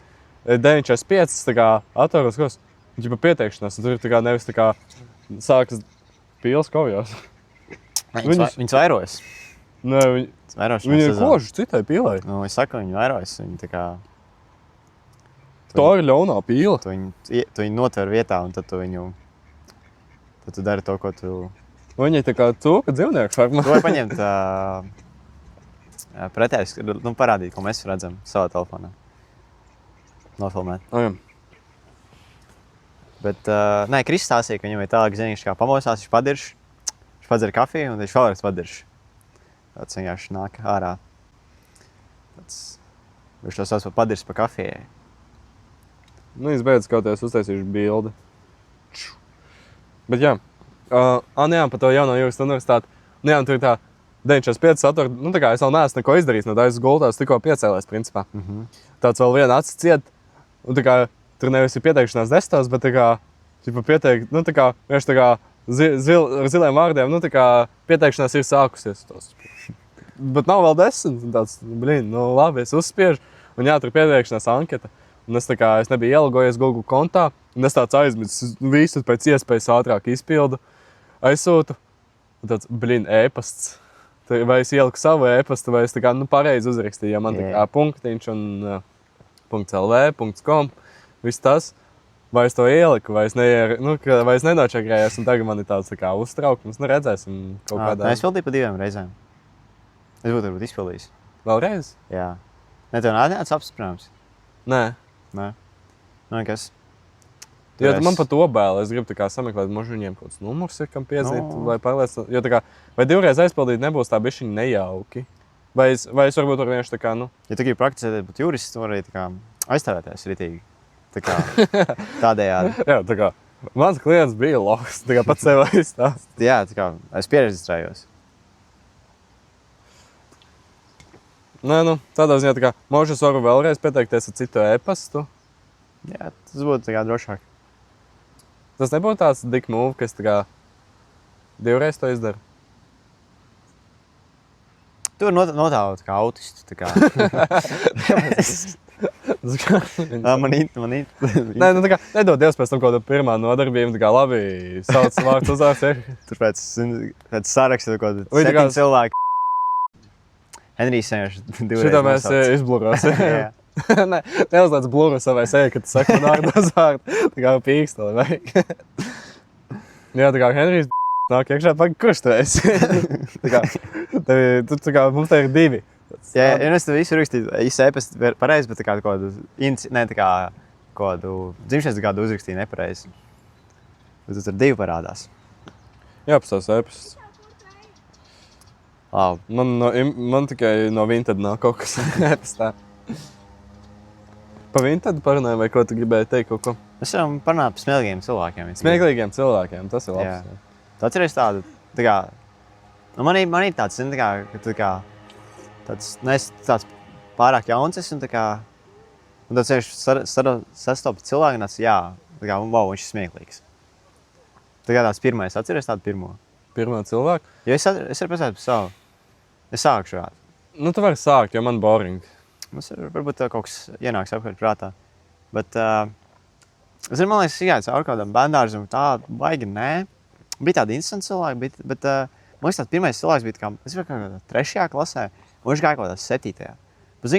9:45, tā kā, atveros, kos, ģipa pieteikšanās, un tur tā kā nevis tā kā sākas pīles kovjās. Viņas vairojas. Nē, viņi ir kožu citai pīlai. Nu, es saku, viņi vairojas, viņi tā kā... Tā ir ļaunā pīle. Tu viņu notver vietā, un tad tu viņu... Tad tu dari to, ko tu... Viņi tā kā cūka dzīvnieks. Tu vari paņemt pretējus, nu, parādīt, ko mēs redzam savā telefonā. Nofilmēt. Jā. Bet, nē, Kristis stāstīja, ka viņam ir tālāk ziniņš, kā pamosās, viņš padirš, viņš padzer kafiju, un viņš vēlreiz padirš. Tāds vienkārši nāk ārā. Viņš to sauc par padirš pa kafijai. Nu, izbeidz kaut es uztaisīšu bildi. Bet jā, jā, par to jauno juristu universitāti. Nu jā, tur ir tā 9:45 satura, nu tā kā es vēl neesmu neko izdarījis, no tā es gultās tikko piecēlēs, principā. Tāds vēl viena acis ciet, un tā kā tur nevis ir pieteikšanās desmitos, bet tā kā, ķipa pieteikt, nu tā kā, vienkārši tā kā ar ziliem vārdiem, nu tā kā pieteikšanās ir sākusies. Bet nav vēl 10, un tāds, nu labi, es uzspiežu, un jā, tur pieteikšanās anketa. Un es tā kā, es nebiju ielagojies Google kontā, un es tāds aizmirsu, visu pēc iespējas ātrāk izpildu, aizsūtu, un tāds, ēpasts. Vai es ieliku savu ēpastu, vai es tā kā, nu pareizi uzrakstīju, ja man tā kā punktiņš un .lv, .com, viss tas, vai es to ieliku, vai es nenočakrējos, un tagad man ir tāds tā kā uztraukums, nu redzēsim kaut kādā. Es pildīju pa 2 reizēm. Es būtu varbūt izpildījis. Vēlreiz? Jā. Ne, tev nāc apsprāms? Nē. Nē. Nu, nekas. Jo man par to bail, es gribu tā kā sameklēt, možda viņiem kaut kāds numurs ir, kam piezīt, vai pārliecināt, jo tā kā, vai 2 reizes aizpildīt nebūs tā bišķiņ nejauki. Vai es varbūt var vienkārši tā kā, nu... Ja tu gribi praktizēt, būt jurists, tu vari tā kā aizstāvēties ritīgi. Tā kā tādējādi. Jā, tā kā, mans klients bija loks, tā kā pats sev aizstāst. Jā, tā kā es pieregistrējos. Nē, nu, tādā ziņā tā kā, možda es varu vēlreiz pieteikties ar citu ēpastu. Jā, tas būtu tā kā drošāk. Tas nebūtu tāds dick move, ka es tā kā 2 reizes to izdaru. Tu vari notāvot kā autistu, tā kā. Man īt. Nē, nu tā kā, nedod Dievs pēc tam kaut kādu pirmā nodarbību, tā kā labi, sauc vārds uzvārds ir. Tur pēc saraksta kaut kādu 7 cilvēku. Henrijs vienkārši 2 reizes Šitā mēs izblurosim. Jā. Nē, neuzlēc bluru savai sejai, kad tu saki man vārdos vārdu. Tā kā pīksteli, vajag. Jā, tā kā Henrijs nāk iekšā, kurš tu esi? Tā kā, tā kā mums te ir 2. Jā, es tev visu rakstīju, īsti ēpastu pareizi, bet tā kā kaut kādu dzimšanas gadu uzrakstīju nepareizi. Bet tur 2 parādās. Jā, pēc tās ēpastas. Labi. Man tikai no Vinted nāk kaut kas ēpastā. Pa Vinted parunāju, vai ko tu gribēji teikt kaut ko? Mēs varam parunāt par smieklīgiem cilvēkiem. Smieklīgiem cilvēkiem, tas ir labs. Jā. Tu atceries tādu, tā kā, nu man ir tāds, tā kā, ka tu kā, tāds pārāk jauns esi, un tā kā, un tad sastopi cilvēku, un tāds, jā, tā kā, wow, viņš ir smieklīgs. Tā kā tāds pirmais, atceries tādu pirmo? Pirmo cilvēku? Jo es varu pasākt par savu. Es sākšu šādi. Nu, tu vari sākt, jo man boring. Mums varbūt tev kaut kas ienāks apkārt prātā. Bet, es man liekas, gāju cauri kādam bērndārzam, tā baigi nē. Bija tādi interesanti cilvēki, bet man liekas, tāds pirmais cilvēks bija, es biju kādā 3. klasē, un viņš gāja kaut kādā 7. Bet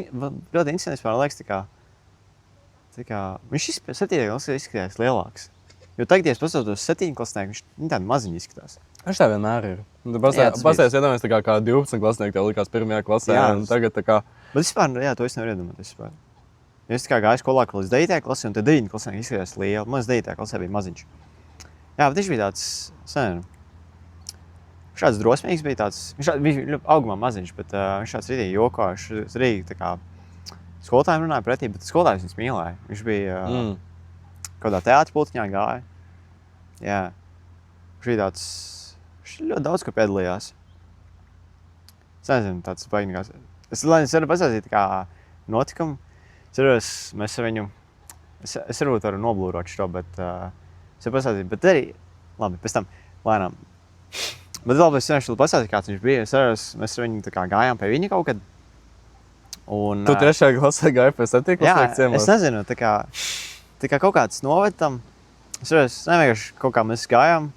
ļoti interesanti, man liekas, tā kā viņš 7. klasē izskatījās lielāks. Jo tagad, ja es paskatos 7. klasnieku, viņš tādi maziņi izskatās. Viņš tā vienmēr ir. Pastāties iedomājies tā kā 12 klasnieki tev likās 1. klasē, jā, un tagad tā kā... Bet vispār, jā, to es nevaru iedomāties vispār. Jo es tā kā gāju skolā līdz 9. klasē, un tad 9. klasnieki izskatījās lieli. Man 9. klasē bija maziņš. Jā, bet viņš bija tāds, viņš tāds drosmīgs bija tāds, viņš bija augumā maziņš, bet viņš tāds rītīgi joko, viņš rītīgi tā kā skolotājiem runāja pretī, bet skolotājs viņus mīlēja. Viņš bija kādā teātra pultiņā gāja. Jā. Viņš bija tāds, viņš ļoti daudz, ko piedalījās. Es nezinu, tāds baignikās. Es varu pasāstīt kā notikumu. Mēs ar viņu, es varbūt varu noblūrot šo, bet es varu pasāstīt, bet arī, labi, pēc tam lēnām. Bet labi, es vienkārši pasāstīju, kāds viņš bija. Mēs ar viņu tā kā gājām pie viņa kaut kad. Un, tu 3. klasē gāji pie 7. klasē ciemos? Jā, es nezinu, tā kā kaut kāds noved tam. Es nevienkārši kaut kā mēs gājām.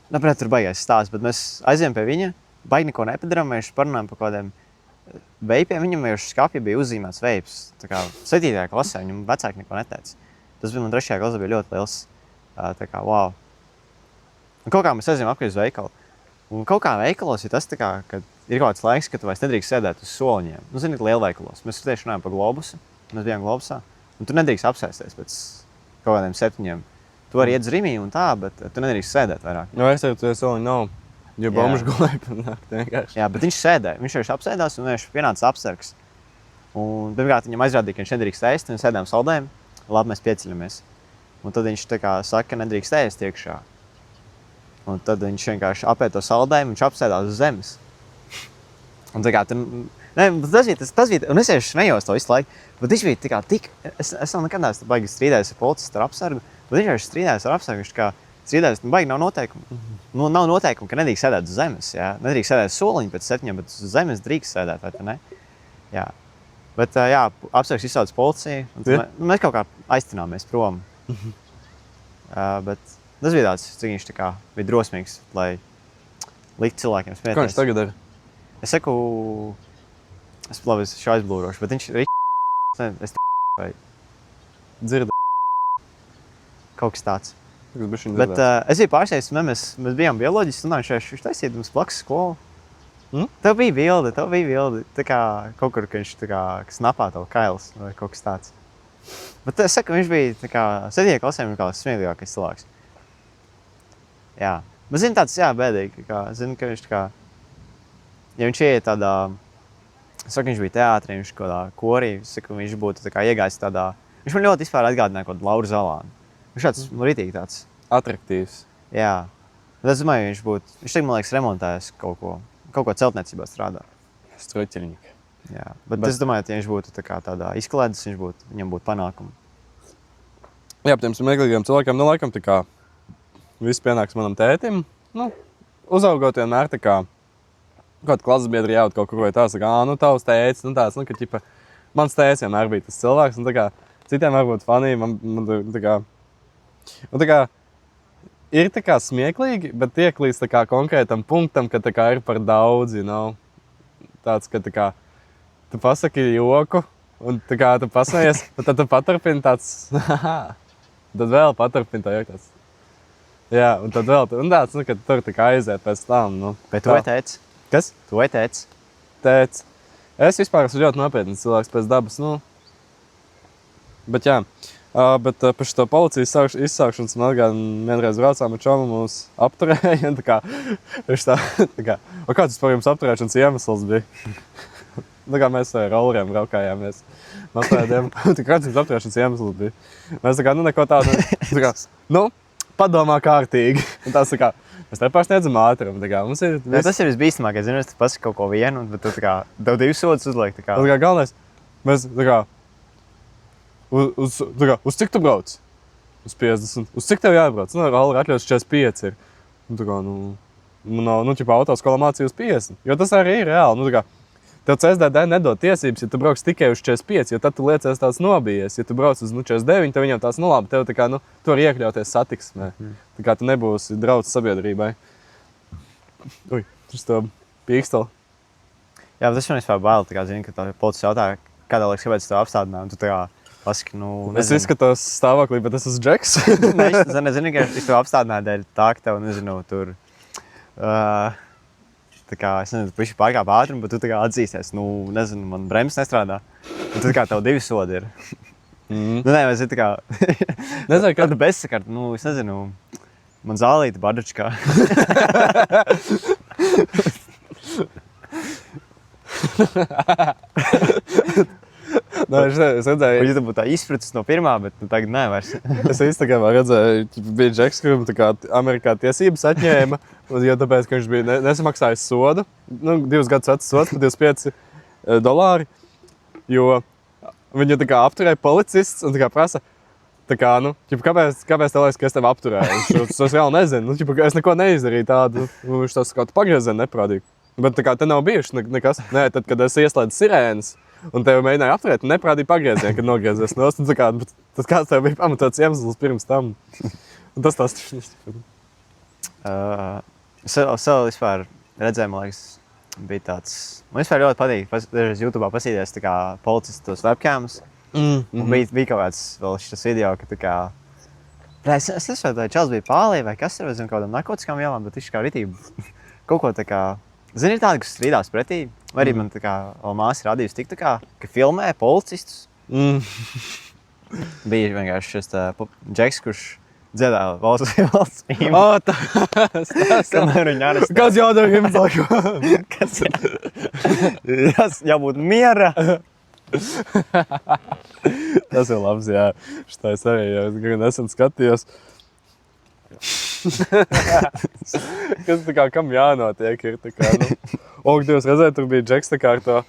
Tur baigais stāsts, bet mēs aizējām pie viņa, baigi neko nepadarām, mēs parunājam par kādiem veipiem. Viņam vienkārši skapja bija uzzīmēts veips. Tā kā 7. klasē viņam vecāki neko neteica. Tas bija man 3. klasē bija ļoti liels. Tā kā, wow. Un kaut kā mēs aizējām apkārt uz veikalu. Un kaut kā veikalos ir tas, kā, kad ir kaut kāds laiks, ka tu vairs nedrīkst sēdēt uz soliņiem. Nu, zini, lielveikalos. Mēs tieši runājam par Globusu. Mēs bijām Globusā. Un tu nedrīkst apsēsties pēc kaut kādiem 7. Tu vari iet zrimī un tā, bet tu nedrīkst sēdēt vairāk. Nu, es teiktu, ka soliņi nav. Jo bombuši gulēja panākt vienkārši. Jā, bet viņš sēdēja. Viņš vienkārši apsēdās un viņš pienāca apsargs. Un pirmkārt viņam aizrādīja, ka viņš nedrīkst ēst. Un sēdējām saldējumu. Labi, mēs pieceļamies. Un tad viņš tā kā saka, ka nedrīkst ēst iekšā. Un tad viņš vienkārši apēd to saldējumu, viņš apsēdās uz zemes. Un tā kā Nē, tas bija, un es jau smējos to visu laiku, bet viņš bija es vēl nekad neesmu baigi strīdējis ar policistu ar apsargu, bet viņš jau strīdējis ar apsargu, viņš kā strīdējis, baigi nav noteikumu. Nu, nav noteikumu, ka nedrīkst sēdēt uz zemes, jā. Nedrīkst sēdēt soliņu pēc 7, bet uz zemes drīkst sēdēt, vai ne? Jā. Bet, jā, apsargs izsauc policiju, un mēs kaut kā aiztinājāmies prom. Bet tas bija tāds, cik viņš tā kā bija drosmīgs, lai likt cilvēkiem smieties. Ko viņš tagad dara? Es saku, es šo aizblūrošu, bet viņš vai Dzird. kaut kas tāds. Bet Es biju pārsteigts, mēs bijām bioloģiski, un viņš taisīja mums blakus skolu. Tev bija bilde, tā kā kaut kur, ka viņš tā kā snapā tavu kailis vai kaut kas tāds. Bet es saku, viņš bija tā kā 7. klasē, viņš kā smieklīgākais cilvēks. Jā. Bet zinu tāds, jā, bēdīgi, zinu, ka viņš tā kā, ja viņš ieiet tādā, es saku, viņš bija teātrī, viņš kādā korī, es saku, viņš būtu tā kā iegājis tādā, viņš man ļoti vispār atgādināja kaut Lauru Zalānu. Viņš tāds ritīgi tāds. Atraktīvs. Jā. Bet es domāju, viņš tagad, man liekas, remontējas kaut ko celtniecībā strādā. Stroķeļņiki. Jā. Bet es domāju, ja viņš būtu tā kā tādā izklaides, viņam būtu panākumi. Jā, par tiem smieklīgiem cilvēkiem, nu, laikam, tā kā viss pienāks manam tētim. Nu, uzaugot vienmēr tā kā kaut klases biedri jāūt kaut kur vai tā, saka, nu, tavs tētis, nu, tāds, nu, ka, ķipa, mans tētis vienmēr bija tas cilvēks, un tā kā citiem varbūt fanī, man tā kā, un tā kā, ir tā kā smieklīgi, bet tiek līdz tā kā konkrētam punktam, ka tā kā ir par daudz, you know. Tāds, ka tā kā tu pasaki joku, un tā kā tu pasmējies, un tad tu paturpini tāds, tad vēl paturpini tā joku tāds. Jā, un tad vēl, un tāds, nu, ka tur tā kā aiziet pēc tam, nu. Bet tu vai tētis? Kas? Tu vai tētis? Tētis. Es vispār esmu ļoti nopietns cilvēks pēc dabas, nu. Bet jā. Bet par šo policijas izsaukšanas man gan vienreiz braucām ar čomu mūs apturēja, un tā kā, viņš tā kā, o kāds par jums apturēšanas iemesls bija? Tā kā mēs ar rolleriem braukājāmies mazlietiem, tā kāds jums apturēšanas iemesls bija? Mēs tā kā, nu neko tādu, tā kā, nu, padomā kārtīgi, un tās tā kā, mēs nepārsniedzam ātrumu, tā kā, mums ir viss. Tas ir visbīstamākais, zinu, tu pasaki kaut ko vienu, bet tu tā kā, tev 2 sodus uzliek, tā kā. Tā kā galvenais, mēs tā kā, uz cik tu brauc? Uz 50. Uz cik tev jābrauc? Nu, Rallera atļaus 45 ir. Nu, tā kā, ķipa autoskolā mācīja uz 50. Jo tas arī ir reāli. Nu, tā kā, tev CSDD nedod tiesības, ja tu brauc tikai uz 45, jo tad tu liecies tāds nobijies. Ja tu brauc uz 49, tad viņam tās, nu labi, tev tā kā, nu, tu vari iekļauties satiksmē. Tā kā tu nebūsi drauds sabiedrībai. Ui, tas to pīkstali. Jā, bet tas man vispār bail, tā kā zini, ka tā policija jautā, kādā liekas, kāpēc tev apstādināja, un tu tā kā pasaki, nu, nezinu. Es izskatos stāvoklī, bet es esmu Džeks. Nē, es nezinu, ka es tev apstādināju dēļ tā, ka tev, nezinu, tur, tā kā, es nezinu, tu pārkāp ātrumu, bet tu tā kā atzīsties, nu, nezinu, man bremzes nestrādā, un tu tā kā tev 2 sodi ir. Nu, nē, vai zini, tā kā, Nezinu, kāda bezsakarta, nu, es nezinu, man zālīta bardačkā. Nē, es redzēju, Ja tu būtu tā izpratis no pirmā, bet nu, tagad nē vairs. es Instagramā redzēju, bija Džeks, kuram tā kā Amerikā tiesības atņēma, jo tāpēc, ka viņš bija nesamaksājis sodu, nu, 2 gadus vecs sods par $25, jo viņu tā kā apturēja policists un tā kā prasa, tā kā, nu, kāpēc tev liekas, ka es tev apturēju? Es reāli nezinu, nu, es neko neizdarīju tādu, viņš tās kā pagriezienu neprādīju. Bet tā kā te nav bijuši nekas. Nē, tad, kad es ieslēdzu sirēnas un tevi mēģināju apturēt, neprādīju pagriezienu, kad nogriezies nost. Tā kā, tas kāds tev bija pamatots iemesls pirms tam. Un tas tās Sev vispār redzēju, man liekas, bija tāds... Man vispār ļoti patīk dažreiz YouTube'ā pasīties tā kā policistu tos webcamus. Un bija kaut kāds vēl šis video, ka tā kā... Es nesaprotu, vai čels bija pālī vai kas ir, vai zinu, kādam narkotiskām vielām, bet viņš kā ritība kaut ko tā kā... Zini, ir tādi, kas strīdās pretī, vai arī man tā kā māsa rādījusi tik tā kā, ka filmē policistus. Bija vienkārši šis Džeks, kurš dziedā valsts mīmu. O, tas Kamēr viņi arestē. Kāds jādara jums? Kas jābūt miera. Tas ir labs, jā. Šitais arī, ja es nesen skatījos. Kas tā kā, kam jānotiek ir tā kā, nu. Dievs, redzēju, tur bija Džeks tā kā ar to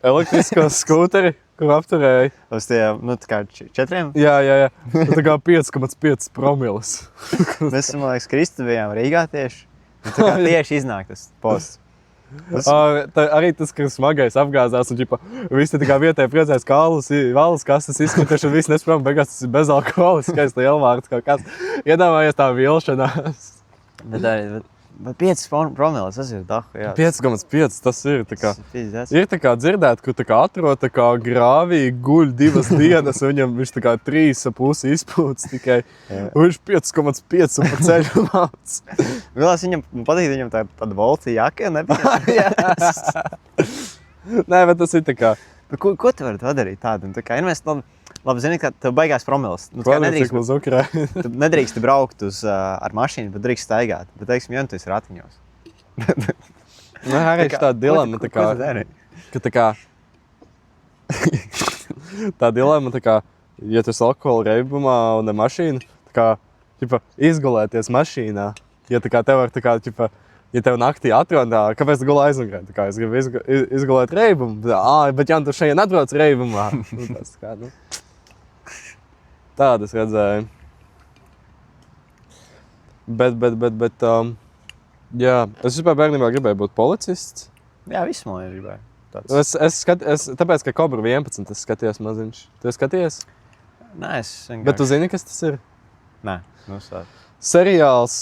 elektrisko skūteri, kur apturēja. Uz tiem, nu, tā kā 4. Jā. Tā kā 5,5 promils. Mēs, man liekas, Kristu bijām Rīgā tieši. Un tā kā tieši iznāk tas posts. Arī tas, ka smagais apgāzās un ģipa, visi tā kā vietēji priecājas, ka valas kastes izskatījuši un visi nespējam, beigās tas ir bezalkoholiskais lielvārds kaut kāds. Iedomājies tā vilšanās. Bet 5 promils, tas ir dahu, jā. 5,5 tas ir tā kā. Tas Ir tā kā dzirdēt, kur tā kā atrod tā kā grāvī guļ 2 dienas, un viņam viņš tā kā 3,5 izpūts tikai. Un viņš 5,5 un pa ceļu māc. Vēlās viņam, man patīk viņam tāda volta jaka, Nē, bet tas ir tā kā. Ko tu vari darīt tādu? Tā kā invest, labi zini, ka tev baigās promils. Nu, Cik mums Ukraina. tu nedrīkst braukt ar mašīnu, bet drīkst staigāt. Bet, teiksim, ja tu esi ratiņos. Nē, arī tāda dilemma, tā kā. Ko tu dari? Ka tā kā. Tā dilemma, tā kā, ja tu esi alkohola reibumā un ne mašīna, tā kā, ķipa, izgulēties mašīnā. Ja tā kā tev var, tā kā, ķipa, ja tev naktī atrod, kāpēc tu gulē aizmugurē? Tā kā es gribu izgulēt reibumu, bet ja tu šeit atbrauc reibumā. Tas kā, nu. Tādas redzēju. Bet, jā, es vispār bērnībā gribēju būt policists. Jā, viss man ir gribēju. Tāpēc, ka Kobra 11 es skatījos maziņš. Tu esi skatījies? Nē, es vienkārši... Bet tu zini, kas tas ir? Nē, nosāc. Seriāls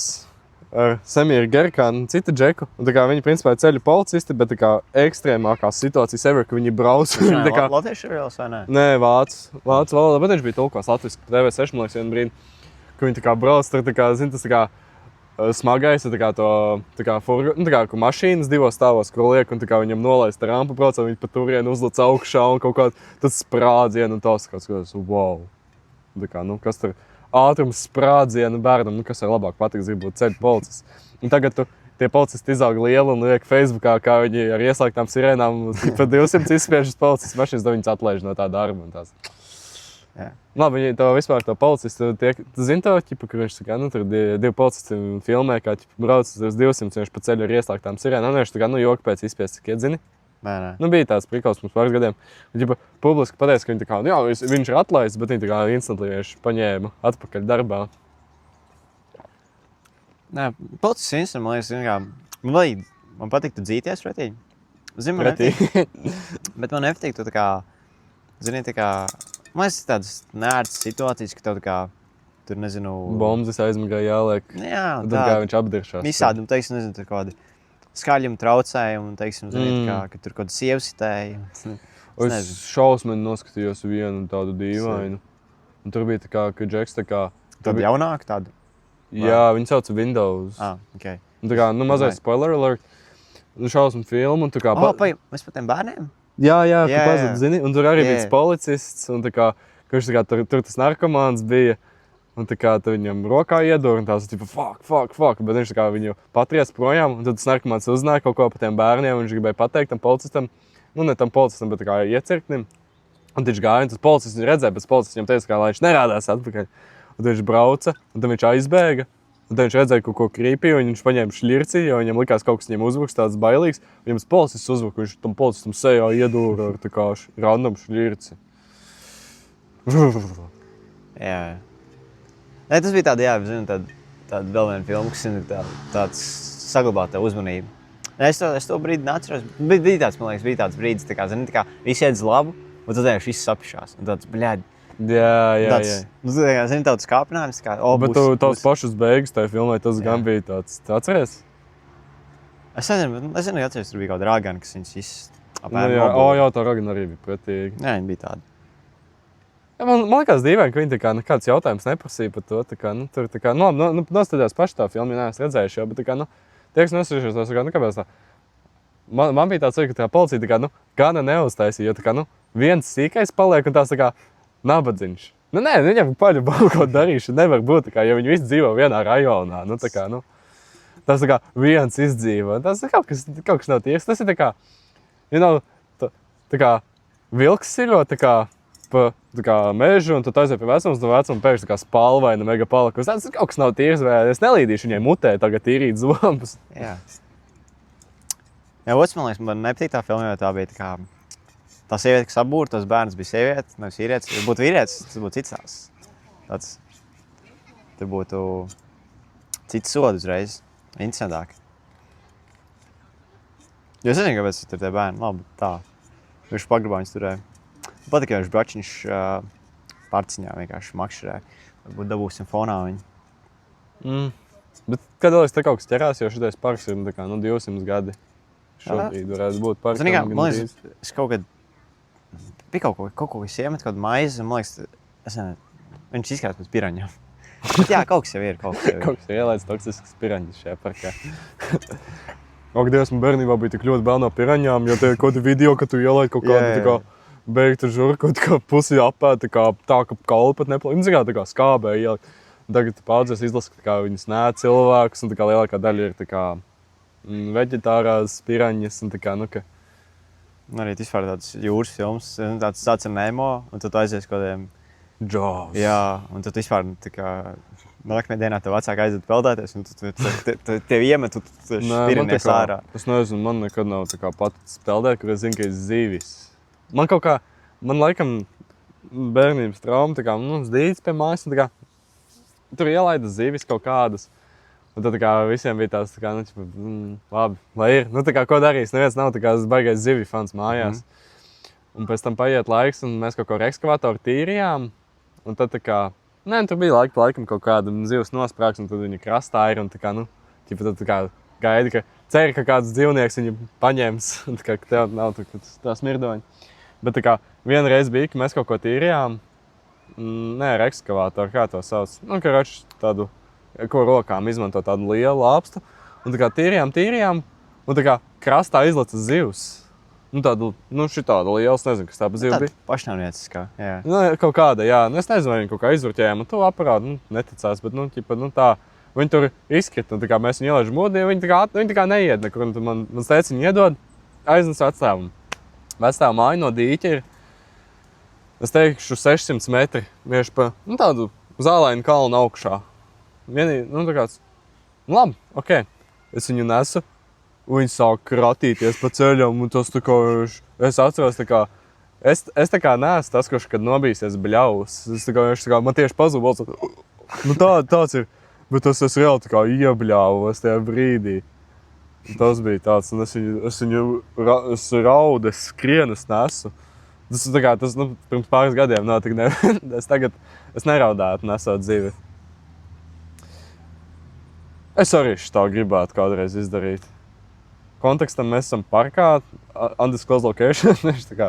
ar Semīru Gerkānu un citu džeku. Un tā kā viņi principā ir ceļu policisti, bet tā kā ekstrēmākās situācijas ever, ka viņi brauc. Viņš Tā kā... Latviešu seriāls vai nē? Nē, vācu valodā, bet viņš bija tulkos latviski TV6, man liekas, vienu brīdi, ka viņi tā kā brauc, tā kā, zini, tas tā kā smagais, tā kā to, tā kā furgo, nu tā kā, ka mašīnas 2 stāvos, kur liek, un tā kā viņam nolaista rampu brauc, un viņi pa turienu uzlic augšā, un kaut kāds tas sprādzienu, un tos kāds, wow. Tā kā, nu, kas tur ātrums sprādzienu bērnam, nu, kas var labāk patiks, grib būt ceļu policists. Un tagad tie policisti izaug lieli un liek Facebookā, kā viņi ar ieslēgtām sirēnām pa 200 izspiežas policijas mašīnas, tad viņus atlaiž no tā darba un tās. Jā. Labi, viņi to vispār to policistu, tu zini to, ķipa, kur viņš saka, nu, tur 2 policisti filmē, kā ķipa brauc uz 200, viņš pa ceļu ar ieslēgtām sirēnām, un viņš tā kā, nu, joku pēc izspies, cik iedzini. Nē. Nu, bija tāds prikals mums pāris gadiem. Un, ģipa, publiski pateica, ka viņi tā kā, nu, jā, viņš ir atlaists, bet viņi tā kā instantly viņš paņēma atpakaļ darbā. Nē, policists instant, man liekas, man patiktu dzīties pretī. Zini, man Pretī. Bet man nepatiktu tā kā, zini, tā kā, man liekas, tādas neērtas situācijas, ka tev tā kā, tur, nezinu... Bombas aizmugā jāliek. Jā, Tad kā viņš apdiršās. Visādi, teiksim, nezinu, tur kādi skaļumi traucējumi, un, teiksim, zini, kā, ka tur kāda sievsitēja. Es šausmeni noskatījos vienu tādu dīvainu. Un tur bija tā kā, ka Džeks tā kā... Tādu jaunāku tādu? Jā, viņi sauca Windows. Okay. Un tā kā, nu, mazais spoiler alert. Un šausmu filmu, un tā kā... Mēs par tiem bērniem? Jā, Jā. pazud, zini. Un tur arī bija policists, un tā kā, ka viņš tā kā, tur tas narkomāns bija. Un tā kā viņam rokā iedūra, un tās tipa fuck, bet viņš tā kā viņu patries projām, un tad tas narkomāns uzzināja kaut ko par tiem bērniem, un viņš gribēja pateikt tam policistam, nu ne tam policistam, bet tā kā iecirknim. Un viņš gāja, un tas policists viņu redzēja, bet policists viņam teica, kā, lai viņš nerādās atpakaļ. Un tad viņš brauca, un tad viņš aizbēga, un tad viņš redzēja kaut ko creepy, un viņš paņēma šļirci, jo viņam likās kaut kas viņam uzbruks tāds bailīgs, un viņam tas policists uzbruka, viņš tam policistam sejā iedūra ar tā kā random šļirci. Jā. Nē, tas bija tāda, jā, zinu, tāda vēl viena filma, kas ir tāds saglabāt tev uzmanību. Es to brīdi neatceros. Bija tāds, man liekas, bija tāds brīdis, tā kā, zini, tā kā visi iet uz labu, un tad vienkārši viss sapišās. Un tāds, bļād, Jā. nu, tā kā, zini, tāds kāpinājums, tā kā, Bet tavs pašas beigas tajā filmē, tas gan bija tāds, tu atceries? Es nezinu, atceros, tur bija kāda ragana, kas viņas viss apmēram Jā, tā ragana arī bija pretīgi. Jā, viņa bija tāda. Ja, man liekas dīvaini, ka viņi tā kā nekāds jautājums neprasīja par to, tā kā, nu, tur tā kā, nu, nostādījās paši tā filmu, ja neesmu redzējuši jau, bet tā kā, nu, tie, kas nosažījušies, tā kā, nu, kāpēc tā, man bija tāds, ka tā policija tā kā, nu, gana neuztaisīja, jo tā kā, nu, viens sīkais paliek un tās tā kā nabadziņš. Nu, nē, viņam paļu kaut darīšana nevar būt, tā kā, ja viņi visi dzīvo vienā rajonā, nu, tā kā, nu, tas tā kā viens izdzīvo, tas kaut kas nav tieks, tas ir tā kā, you know, tā kā, vilks siro, tā kā mežu, un tad aiziet pie vecums, un vecuma pēkšņi tā kā spalvaina mega palikusi. Tas kaut kas nav tīrs, vai es nelīdīšu viņai mutē tagad tīrīt zombus. Jā. Jā, otrs, man liekas, man nepatīk tā filma, jo tā bija tā kā, tā sieviete, kas apbūra tos bērnus, bija sieviete, nevis vīrietis. Ja būtu vīrietis, tas būtu cits tāds. Tur būtu cits sodu uzreiz, interesantāk. Jo es nezinu, kāpēc tur tie bērni, labi, tā. Viņš pagrabā viņus turēja. Patīk, ka viņš bračiņš pārciņā vienkārši makšķerēja. Varbūt dabūsim fonā viņu. Bet kādēļ te kaut kas ķerās, jo šitais parks ir 200 gadi. Šobrīd varētu būt parks. Zini kā, man liekas, es kaut kad bija kaut ko visu iemet, kaut maizi, man liekas, es nezinu, viņš izskatās pēc piraņām. Bet jā, kaut kas jau ir. Kaut kas ir ielaids toksisks piraņas šajā parkā. Ak, Dievs, man bērnībā bija tik ļoti bail no piraņām, jo te ir kaut kādi video, ka tu ielaid kaut kādu tā kā beigtu žurku, tā kā pusi apēt, tā kā kauli pat nepalīd. Nu, tā kā skābē ielikt. Tagad paudzēs izlasa, ka viņas nē cilvēkus, un tā kā lielākā daļa ir tā kā veģetārās piraņas, un tā kā, nu, ka... Arī vispār tāds jūras films, tāds ar Nemo, un tad tu aizies kaut kādiem... Jaws. Jā, un tad vispār tā kā... Nākamajā dienā tev vecāki aiziet peldēties, un tev iemet, tu špirinies ārā. Es nezinu, man nekad nav tā kā paticis peldēt, kur es zinu, ka es zīvis. Man kaut kā, man laikam bērnības trauma, tā kā, zdīts pie mājas, un tā kā, tur ielaida zīvis kaut kādas. Un tad tā kā visiem bija tās, tā kā, labi, lai ir. Nu tā kā, ko darīs, neviens nav tā kā baigais zivju fans mājās. Un pēc tam paiet laiks, un mēs kaut ko ar ekskavātoru tīrījām, un tad tā kā, tur bija laika pa laikam kaut kāda zivs nosprāgs, un tad viņa krastā ir, un tā kā, tad tā kā gaida, ka ceri, ka kāds dzīvnieks viņu paņems, un tā kā, ka tev nav tā smirdoņa. Bet tā kā, vienreiz bija, ka mēs kaut ko tīrījām, ar ekskavātoru, kā to sauc, karoči tādu, ko rokām izmanto tādu lielu lāpstu, un tā kā tīrījām, un tā kā krastā izleca zivs. Šitāda liela, es nezinu, kas tā pa zivu bija. Tāda pašnāvnieciskā, jā. Kaut kāda, jā. Es nezinu, vai viņi kaut kā izvurķējām, un to aparātu, neticās, bet, tā, viņi tur izkrita, un tā kā mēs viņu ielaižam ūdenī, viņi tā kā neied nekur, un tad man teica, viņi iedod, aiznes vecstāvam. Vecstāva māja no dīķa ir, es teikšu, 600 metri, vienkārši pa, tādu zālainu kalnu augšā. Vienīgi, tā kāds, labi, okei, es viņu nesu. Un viņi sāk kratīties pa ceļam, un tas tā kā, es atceros tā kā, es tā kā neesmu tas, kurš, kad nobīsies bļaus. Es tā kā, man tieši pazuda balsts, tāds ir, bet es reāli tā kā iebļāvos tajā brīdī. Tas bija tāds, un es raudu, es skrienu, es nesu. Tas tā kā, pirms pāris gadiem notika, es neraudētu nesot dzīvi. Es arī šitā gribētu kādreiz izdarīt. Kontekstam mēs esam parkā, undisclosed location, tā kā...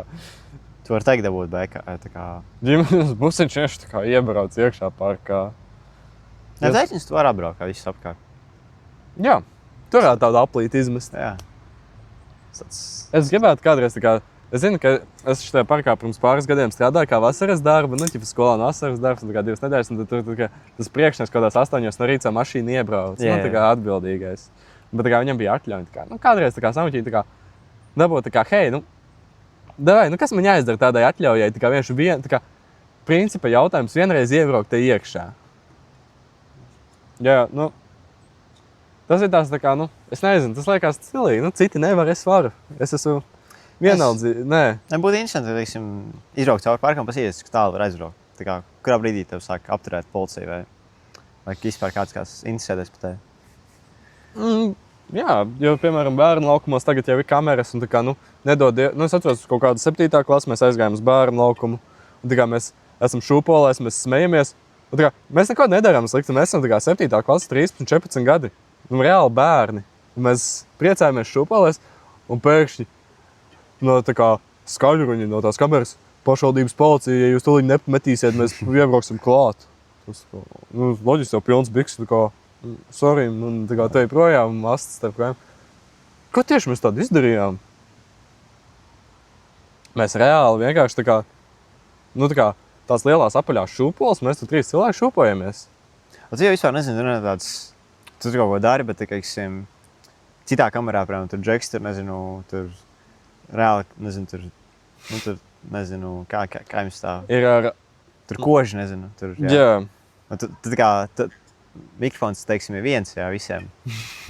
Tu vari teikt, dabūt bēkā, tā kā... Ģimenes busiņš vienkārši tā kā iebrauc iekšā parkā. Nē, taisnība, tu vari apbraukt kā viss apkārt. Jā, tur varētu tādu aplīti izmest. Jā. Es gribētu kādreiz tā kā... Es zinu, ka es šitajā parkā pirms pāris gadiem strādāju kā vasaras darbu, skolā no vasaras darbs, un tā kā 2 nedēļas, un tad tur tas priekšnieks kādās 8 no rīta mašīna iebrauc, tā kā atbildīgais. Bet tā kā viņam bija atļauja, tā kā, kādreiz tā kā samuķīt, tā kā, dabūt tā kā, hei, davai, kas man jāizdara tādai atļaujai, tā kā vienkārši tā kā, principa jautājums vienreiz iebraukt te iekšā. Jā, tas ir tās tā kā, es nezinu, tas liekas stilīgi, citi nevar, es varu, es esmu vienaldzīgi, nē. Būtu interesanti, teiksim, izbraukt cauri parkam, pasies, ka tālu var aizbraukt. Tā kā, kurā brīdī tev sāk apturēt policija vai vispār kāds interesēties par tevi? Jā, jo, piemēram, bērnu laukumos tagad jau ir kameras, un tā kā, nedod, es atceros kaut kādu 7. klasi, mēs aizgājām uz bērnu laukumu, un tā kā mēs esam šūpolēs, mēs smejamies, un tā kā mēs neko nedarām slikti, mēs esam tā kā 7. klasi, 13, 14 gadi, reāli bērni, un mēs priecājamies šūpolēs, un pēkšņi no tā kā skaļruņi no tās kameras pašvaldības policija, ja jūs tūlīt nepametīsiet, mēs iebrauksim klāt. Tas, loģiski jau pilns biks, tā kā, sorry, un tā kā te projām astas starp kājām. Ko tieši mēs tādu izdarījām? Mēs reāli vienkārši tā kā, tās lielās apaļās šūpoles, mēs tur 3 cilvēki šūpojamies. Tu jau vispār nezinu, tu kaut ko dari, bet, teiksim, citā kamerā, piemēram, tur Džeks, tur, nezinu, tur reāli, nezinu, tur, kā jums tā? Ir ar... Tur koži, nezinu, tur, jā. Tu tā kā, mikrofons, teiksim, ir viens, jā, visiem.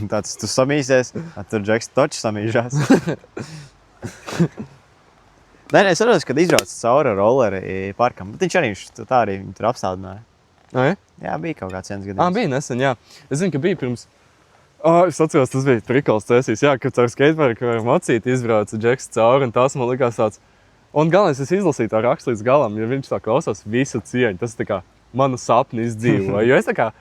Tāds, tu samīsies, tur Džeks toči samīžās. Nē, es saprotu, kad izbraucu cauri rolleri parkam, bet viņš arī tā arī viņu tur apstādināja. Ai? Jā, bija kaut kāds viens gadījums. Bija nesen, jā. Es zinu, ka bija pirms... es atceros, tas bija prikals cēsīs, jā, kad caur skateparku ar mocīti izbrauca Džeks cauri, un tas man likās tāds... Un galvenais, es izlasīju tā rakstu līdz galam, jo viņš tā klausās visu cieņu. Tas tā kā manu sapni izdzīvoja, jo es tā kā...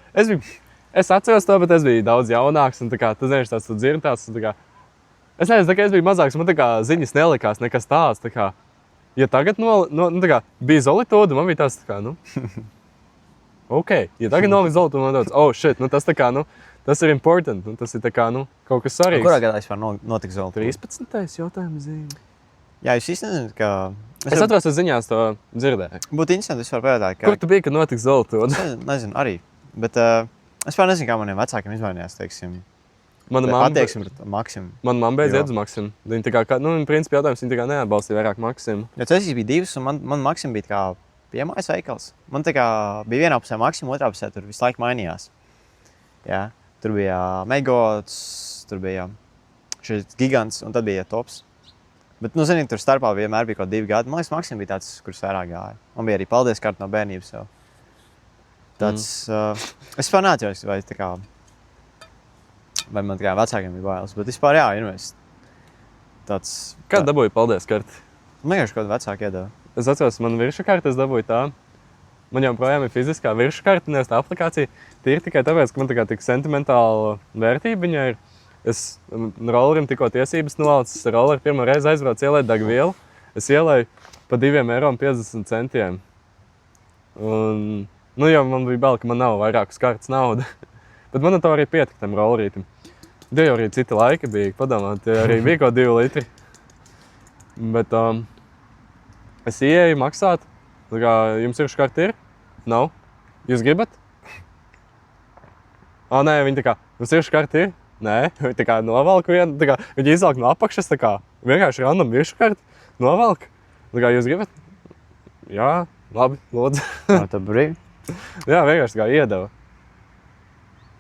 Es atceros to, bet es biju daudz jaunāks, un tā kā, tu zini, tāds tu dzirntāts, un tā kā... Es nezinu, tā kā es biju mazāks, man tā kā ziņas nelikās nekas tāds, tā kā... Ja tagad tā kā bija Zolitūda, man bija tāds tā kā, ok. Ja tagad nolika Zolitūda, man tāds, shit, tas tā kā, tas ir important, tas ir tā kā, kaut kas svarīgs. Kurā gadā vispār notika Zolitūda? 13. jautājums zīme. Jā, jūs īsti nezināt, ka... Es atceros, es ziņās to dzirdēju. Būtu interesanti vispār pajautāt, ka... Kur tu biji, kad notika Zolitūda? Nezinu, arī. Bet es pār nezinu, kā maniem vecākiem izmainījās, teiksim. Mana mamma Attieksmi pret Maksimu. Mana mamma beidz iet uz Maksimu. Viņa tā kā, principā jautājums, viņa tā kā neatbalstīja vairāk Maksimu. Jo cēsīs bija divas, un man Maksima bija kā piemājas veikals. Man tā kā bija vienā pusē Maksima, otrā pusē tur visu laiku mainījās. Jā, tur bija Megots, tur bija šis Gigants, un tad bija Tops. Bet, zini, tur starpā vienmēr bija kaut 2 gadi. Man liekas, Maksima bija tāds, kurš vairāk gāja. Man bija arī paldies karta no bērnības jau. Tāds, es vispār neatceros, vai tā kā, vai man tā kā vecākiem bija bailes, bet vispār jā, tāds... Kad dabūju paldies karti? Man vienkārši kaut vecāki iedeva. Es atceros, man virša karti, es dabūju tā. Man joprojām ir fiziskā virša karti, nevis tā aplikācija. Tīri tikai tāpēc, ka man tā kā tik sentimentāla vērtība viņa ir. Es rollerim tikko tiesības nolaicis, rolleri pirmo reizi aizbraucu ielēt degvielu. Es ielēju pa 2,50 €. Un, jau man bija bail, ka man nav vairākas kartas nauda. Bet man to arī pietika tam rollerītim. Tie jau arī citi laiki bija, padomāt, tie arī bija kaut 2 litri. Bet es ieeju maksāt. Tā kā jums ir škarti ir? Nav. Jūs gribat? Nē, viņi tā kā, jums ir škarti ir? Nē, viņi tā kā novelk vienu, tā kā viņi izvelk no apakšas, tā kā vienkārši random viršu karti, novelk. Tā kā jūs gribat? Jā, labi, lūdzu. Tā brīvi? Jā, vienkārši tā kā iedeva.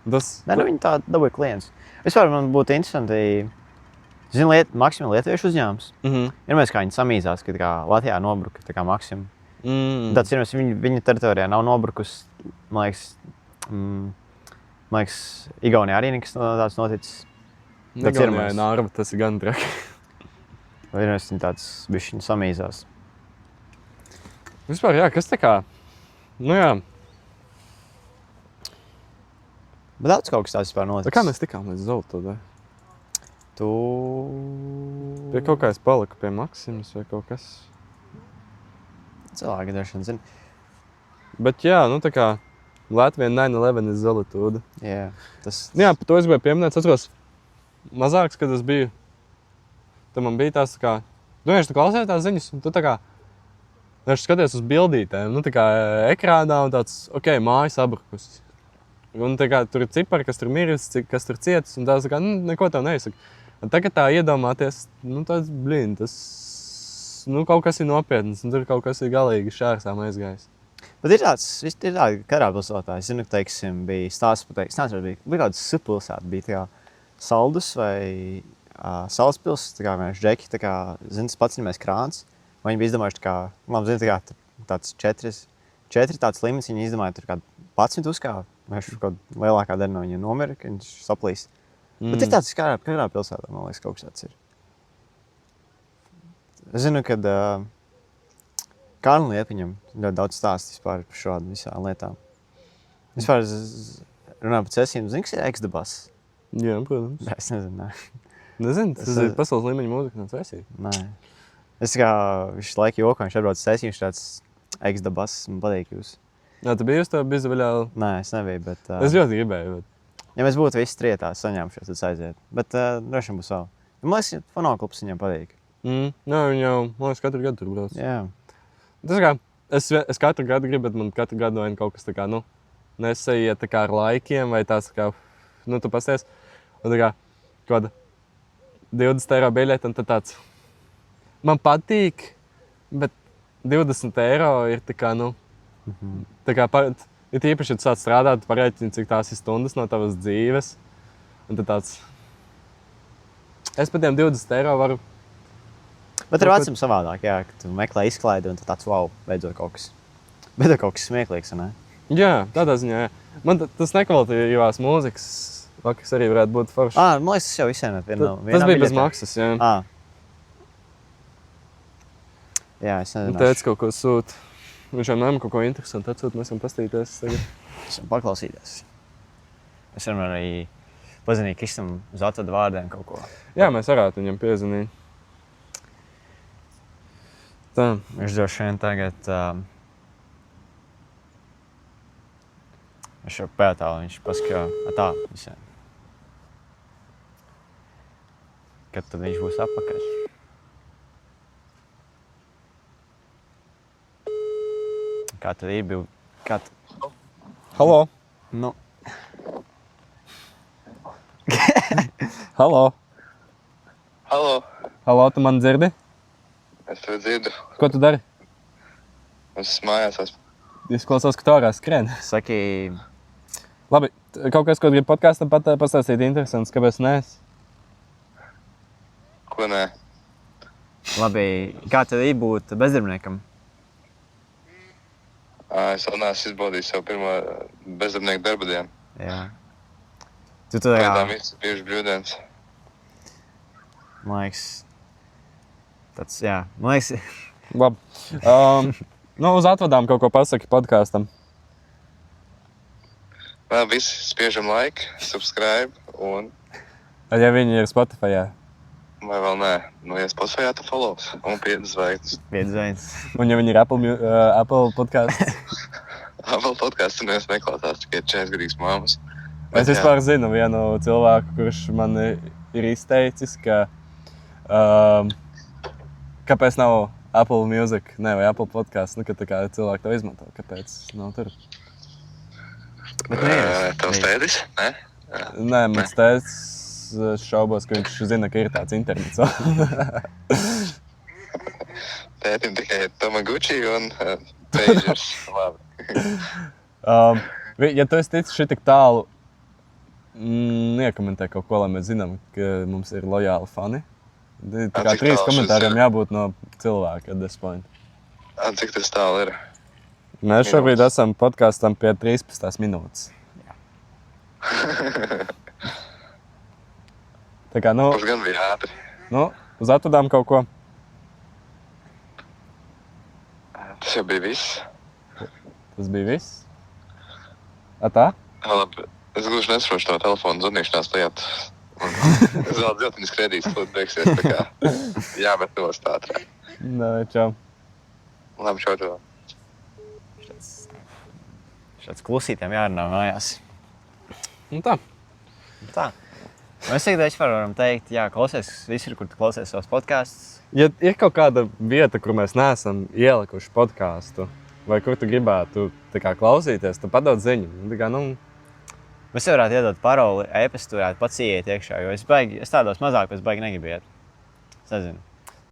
Nē, viņi tā dabūja klients. Vispār man būtu interesanti, zinu, Maksima lietuviešu uzņēmums. Vienmēr kā viņi samīzās, kad kā Latvijā nobruka tā kā Maksima. Tāds ir, viņa teritorijā nav nobrukus, man liekas, Igaunijā arī nekas tāds noticis. Igaunijā ir Nārva, tas ir gan traki. Vai ir viņi tāds bišķiņ samīzās? Vispār, jā, kas tā kā? Jā. Bet daudz kaut kas tāds vispār noticis. Tā kā mēs tikām līdz Zolitūdai? Pie kaut kā es paliku pie Maksimas vai kaut kas. Cilvēki droši vien zina. Bet jā, tā kā Latvija 9/11 ir Zolitūda. Jā, Jā, par to es gribēju pieminēt. Es atceros mazāks, kad es biju. Tad man bija tās tā kā... Tu klausēji tās ziņas, un tu tā kā... Es skaties uz bildītēm, tā kā ekrānā un tāds, mājas sabrukusi. Un tā kā tur ir cipari, kas tur miris, kas tur cietis, un tās tā kā, neko tev neizsaka. Un tagad tā iedomāties, tāds, tas... kaut kas ir nopietns, un tur kaut kas ir galīgi šārsām aizgājis. Bet ir tādi katrā pilsētā. Es zinu, ka, teiksim, bija stāsts, bija kaut kāds subpilsēta, bija tā kā Saldus vai Salaspils, tā kā vienkārši džeki, tā kā, zini, pats ņemēs krāns. Viņi bija izdomājuši tā kā, labi, zini, tā kā tāds 4 tāds limits, viņi izdomāja tur kādu 11 uzkāva. Vienkārši kaut lielākā daļa no viņa nomira, ka viņš saplīs. Bet ir tāds katrā pilsētā, man liekas, kaut kas tāds ir. Es zinu, kad Kārlim Liepiņam ļoti daudz stāstīs par šādu visām lietām. Vispār runāju par cēsīm, zini, kas ir X-Debas? Jā, protams. Es nezinu, Nezinu, tas ir pasaules līmeņa mūzika no cēsīm. Nē. Es kā visu laiku joku, viņš atbrauc cēsīm, viņš tāds X-Debas, man patīk jūs. Jā, tu biji uz to bizdeveļā? Nē, es nebiju, bet... Es ļoti gribēju, bet... Ja mēs būtu visi trietā saņēmušies, tad aiziet. Bet droši vien būs vēl. Man liekas, fonoklups viņam patīk. Jā, viņi jau, man liekas, katru gadu tur brauc. Jā. Tas kā, es katru gadu gribu, bet man katru gadu vajag kaut kas tā kā, nesaiet tā kā ar laikiem, vai tās kā, tu pasties. Un tā kā, kāda 20 € biļete, un tad tāds, man patīk, bet 20 € ir tā kā, tā kā, ir īpaši, ja tu sāc strādāt, tu parēķini, cik tās ir stundas no tavas dzīves. Un tad tāds, es par tiem 20 € varu Bet ar vecam savādāk, jā, ka tu meklē izklaidi un tu tāds, wow, beidzot kaut kas. Beidzot kaut kas smieklīgs, ne? Jā, tādā ziņā, jā. Man tas nekvalitīvās mūzikas vakars arī varētu būt forši. Man liekas, tas jau visiem ir vienā Tas bija bez maksas, jā. Jā, es nezinu. Tētis kaut ko sūta. Viņš jau nav kaut ko interesantu atsūt, mēs varam pastīties tagad. Mēs varam paklausīties. Mēs varam arī pazinīt Kristam uz atvadu vārdiem kaut ko. Jā, mēs varētu viņam piezinīt. Tā. Viņš droši vien tagad... Viņš jau pētā, viņš paskatā, tā visiem. Kad tad viņš būs atpakaļ? Kā tad ir bija? Halo! Nu, Halo! Halo, Halo, tu mani dzirdi? es tevi dzirdu. Ko tu dari? Es mājās esmu. Izklausās, ka tu ārā skrien. saki, Labi, kaut kas, ko gribi podkāstam pastāstīt interesants, kāpēc neesi? Ko nē? labi, kā tad ir būt bezdarbniekam? Es vēl neesmu izbaudījis savu pirmo bezdarbnieku darba dienu. Jā. Tu tad, Pēdām viss bijuši brīvdienas. man liekas, tāds, jā, man liekas, Labi. Uz atvadām kaut ko pasaki podkāstam. Vēl visi spiežam like, subscribe un Ja viņi ir Spotify. vai vēl nē. Nu, ja Spotify, tad follows un 5 zvaigznes. piedzvains. Un ja viņi ir Apple podkāsts. Vēl podkāstu neviens neklausās, tikai 4 gadīgas māmas. Es vispār zinu vienu cilvēku, kurš man ir izteicis, ka kāpēc nav Apple Music, vai Apple podkāsts, ka tā kā cilvēki to izmanto, kāpēc nav tur. Bet nē, Tavs tētis? Nē? Nē, mans tēvs šaubos, ka viņš zina, ka ir tāds internets. Tētim tikai Tamaguchi un Pagers. Labi. Ja tu esi ticis šitik tālu, nekomentē kaut ko, lai mēs zinām, ka mums ir lojāli fani. Tā kā Cik 3 tālu komentāriem šis ir? jābūt no cilvēka at this point. Cik tas tālu ir? Mēs šobrīd esam podkāstam pie 13 minūtes. Tā kā, Kurš gan bija ātri? uz atvadām kaut ko. Tas jau bija viss. Tas bija viss. Tā? Labi, es gluži nesaprotu to telefonu zvanīšanās lietu. Es vēl dziltiņas kredīts lūdzu beigsies, tā kā jāmet nost ātrāk. Nē, čau. Labi, čau. šāds klusītiem jārunā mājās. Tā. Tā. Mēs tagad vispār varam teikt, jā, klausies visur, kur tu klausies savus podkāstus. Ja ir kaut kāda vieta, kur mēs neesam ielikuši podkāstu, vai kur tu gribētu tā kā klausīties, tad padod ziņu. Tā kā, Mēs jau varētu iedot paroli, e-pastu varētu pats ieiet iekšā, jo es tādos mazākos baigi negribu iet. Es nezinu.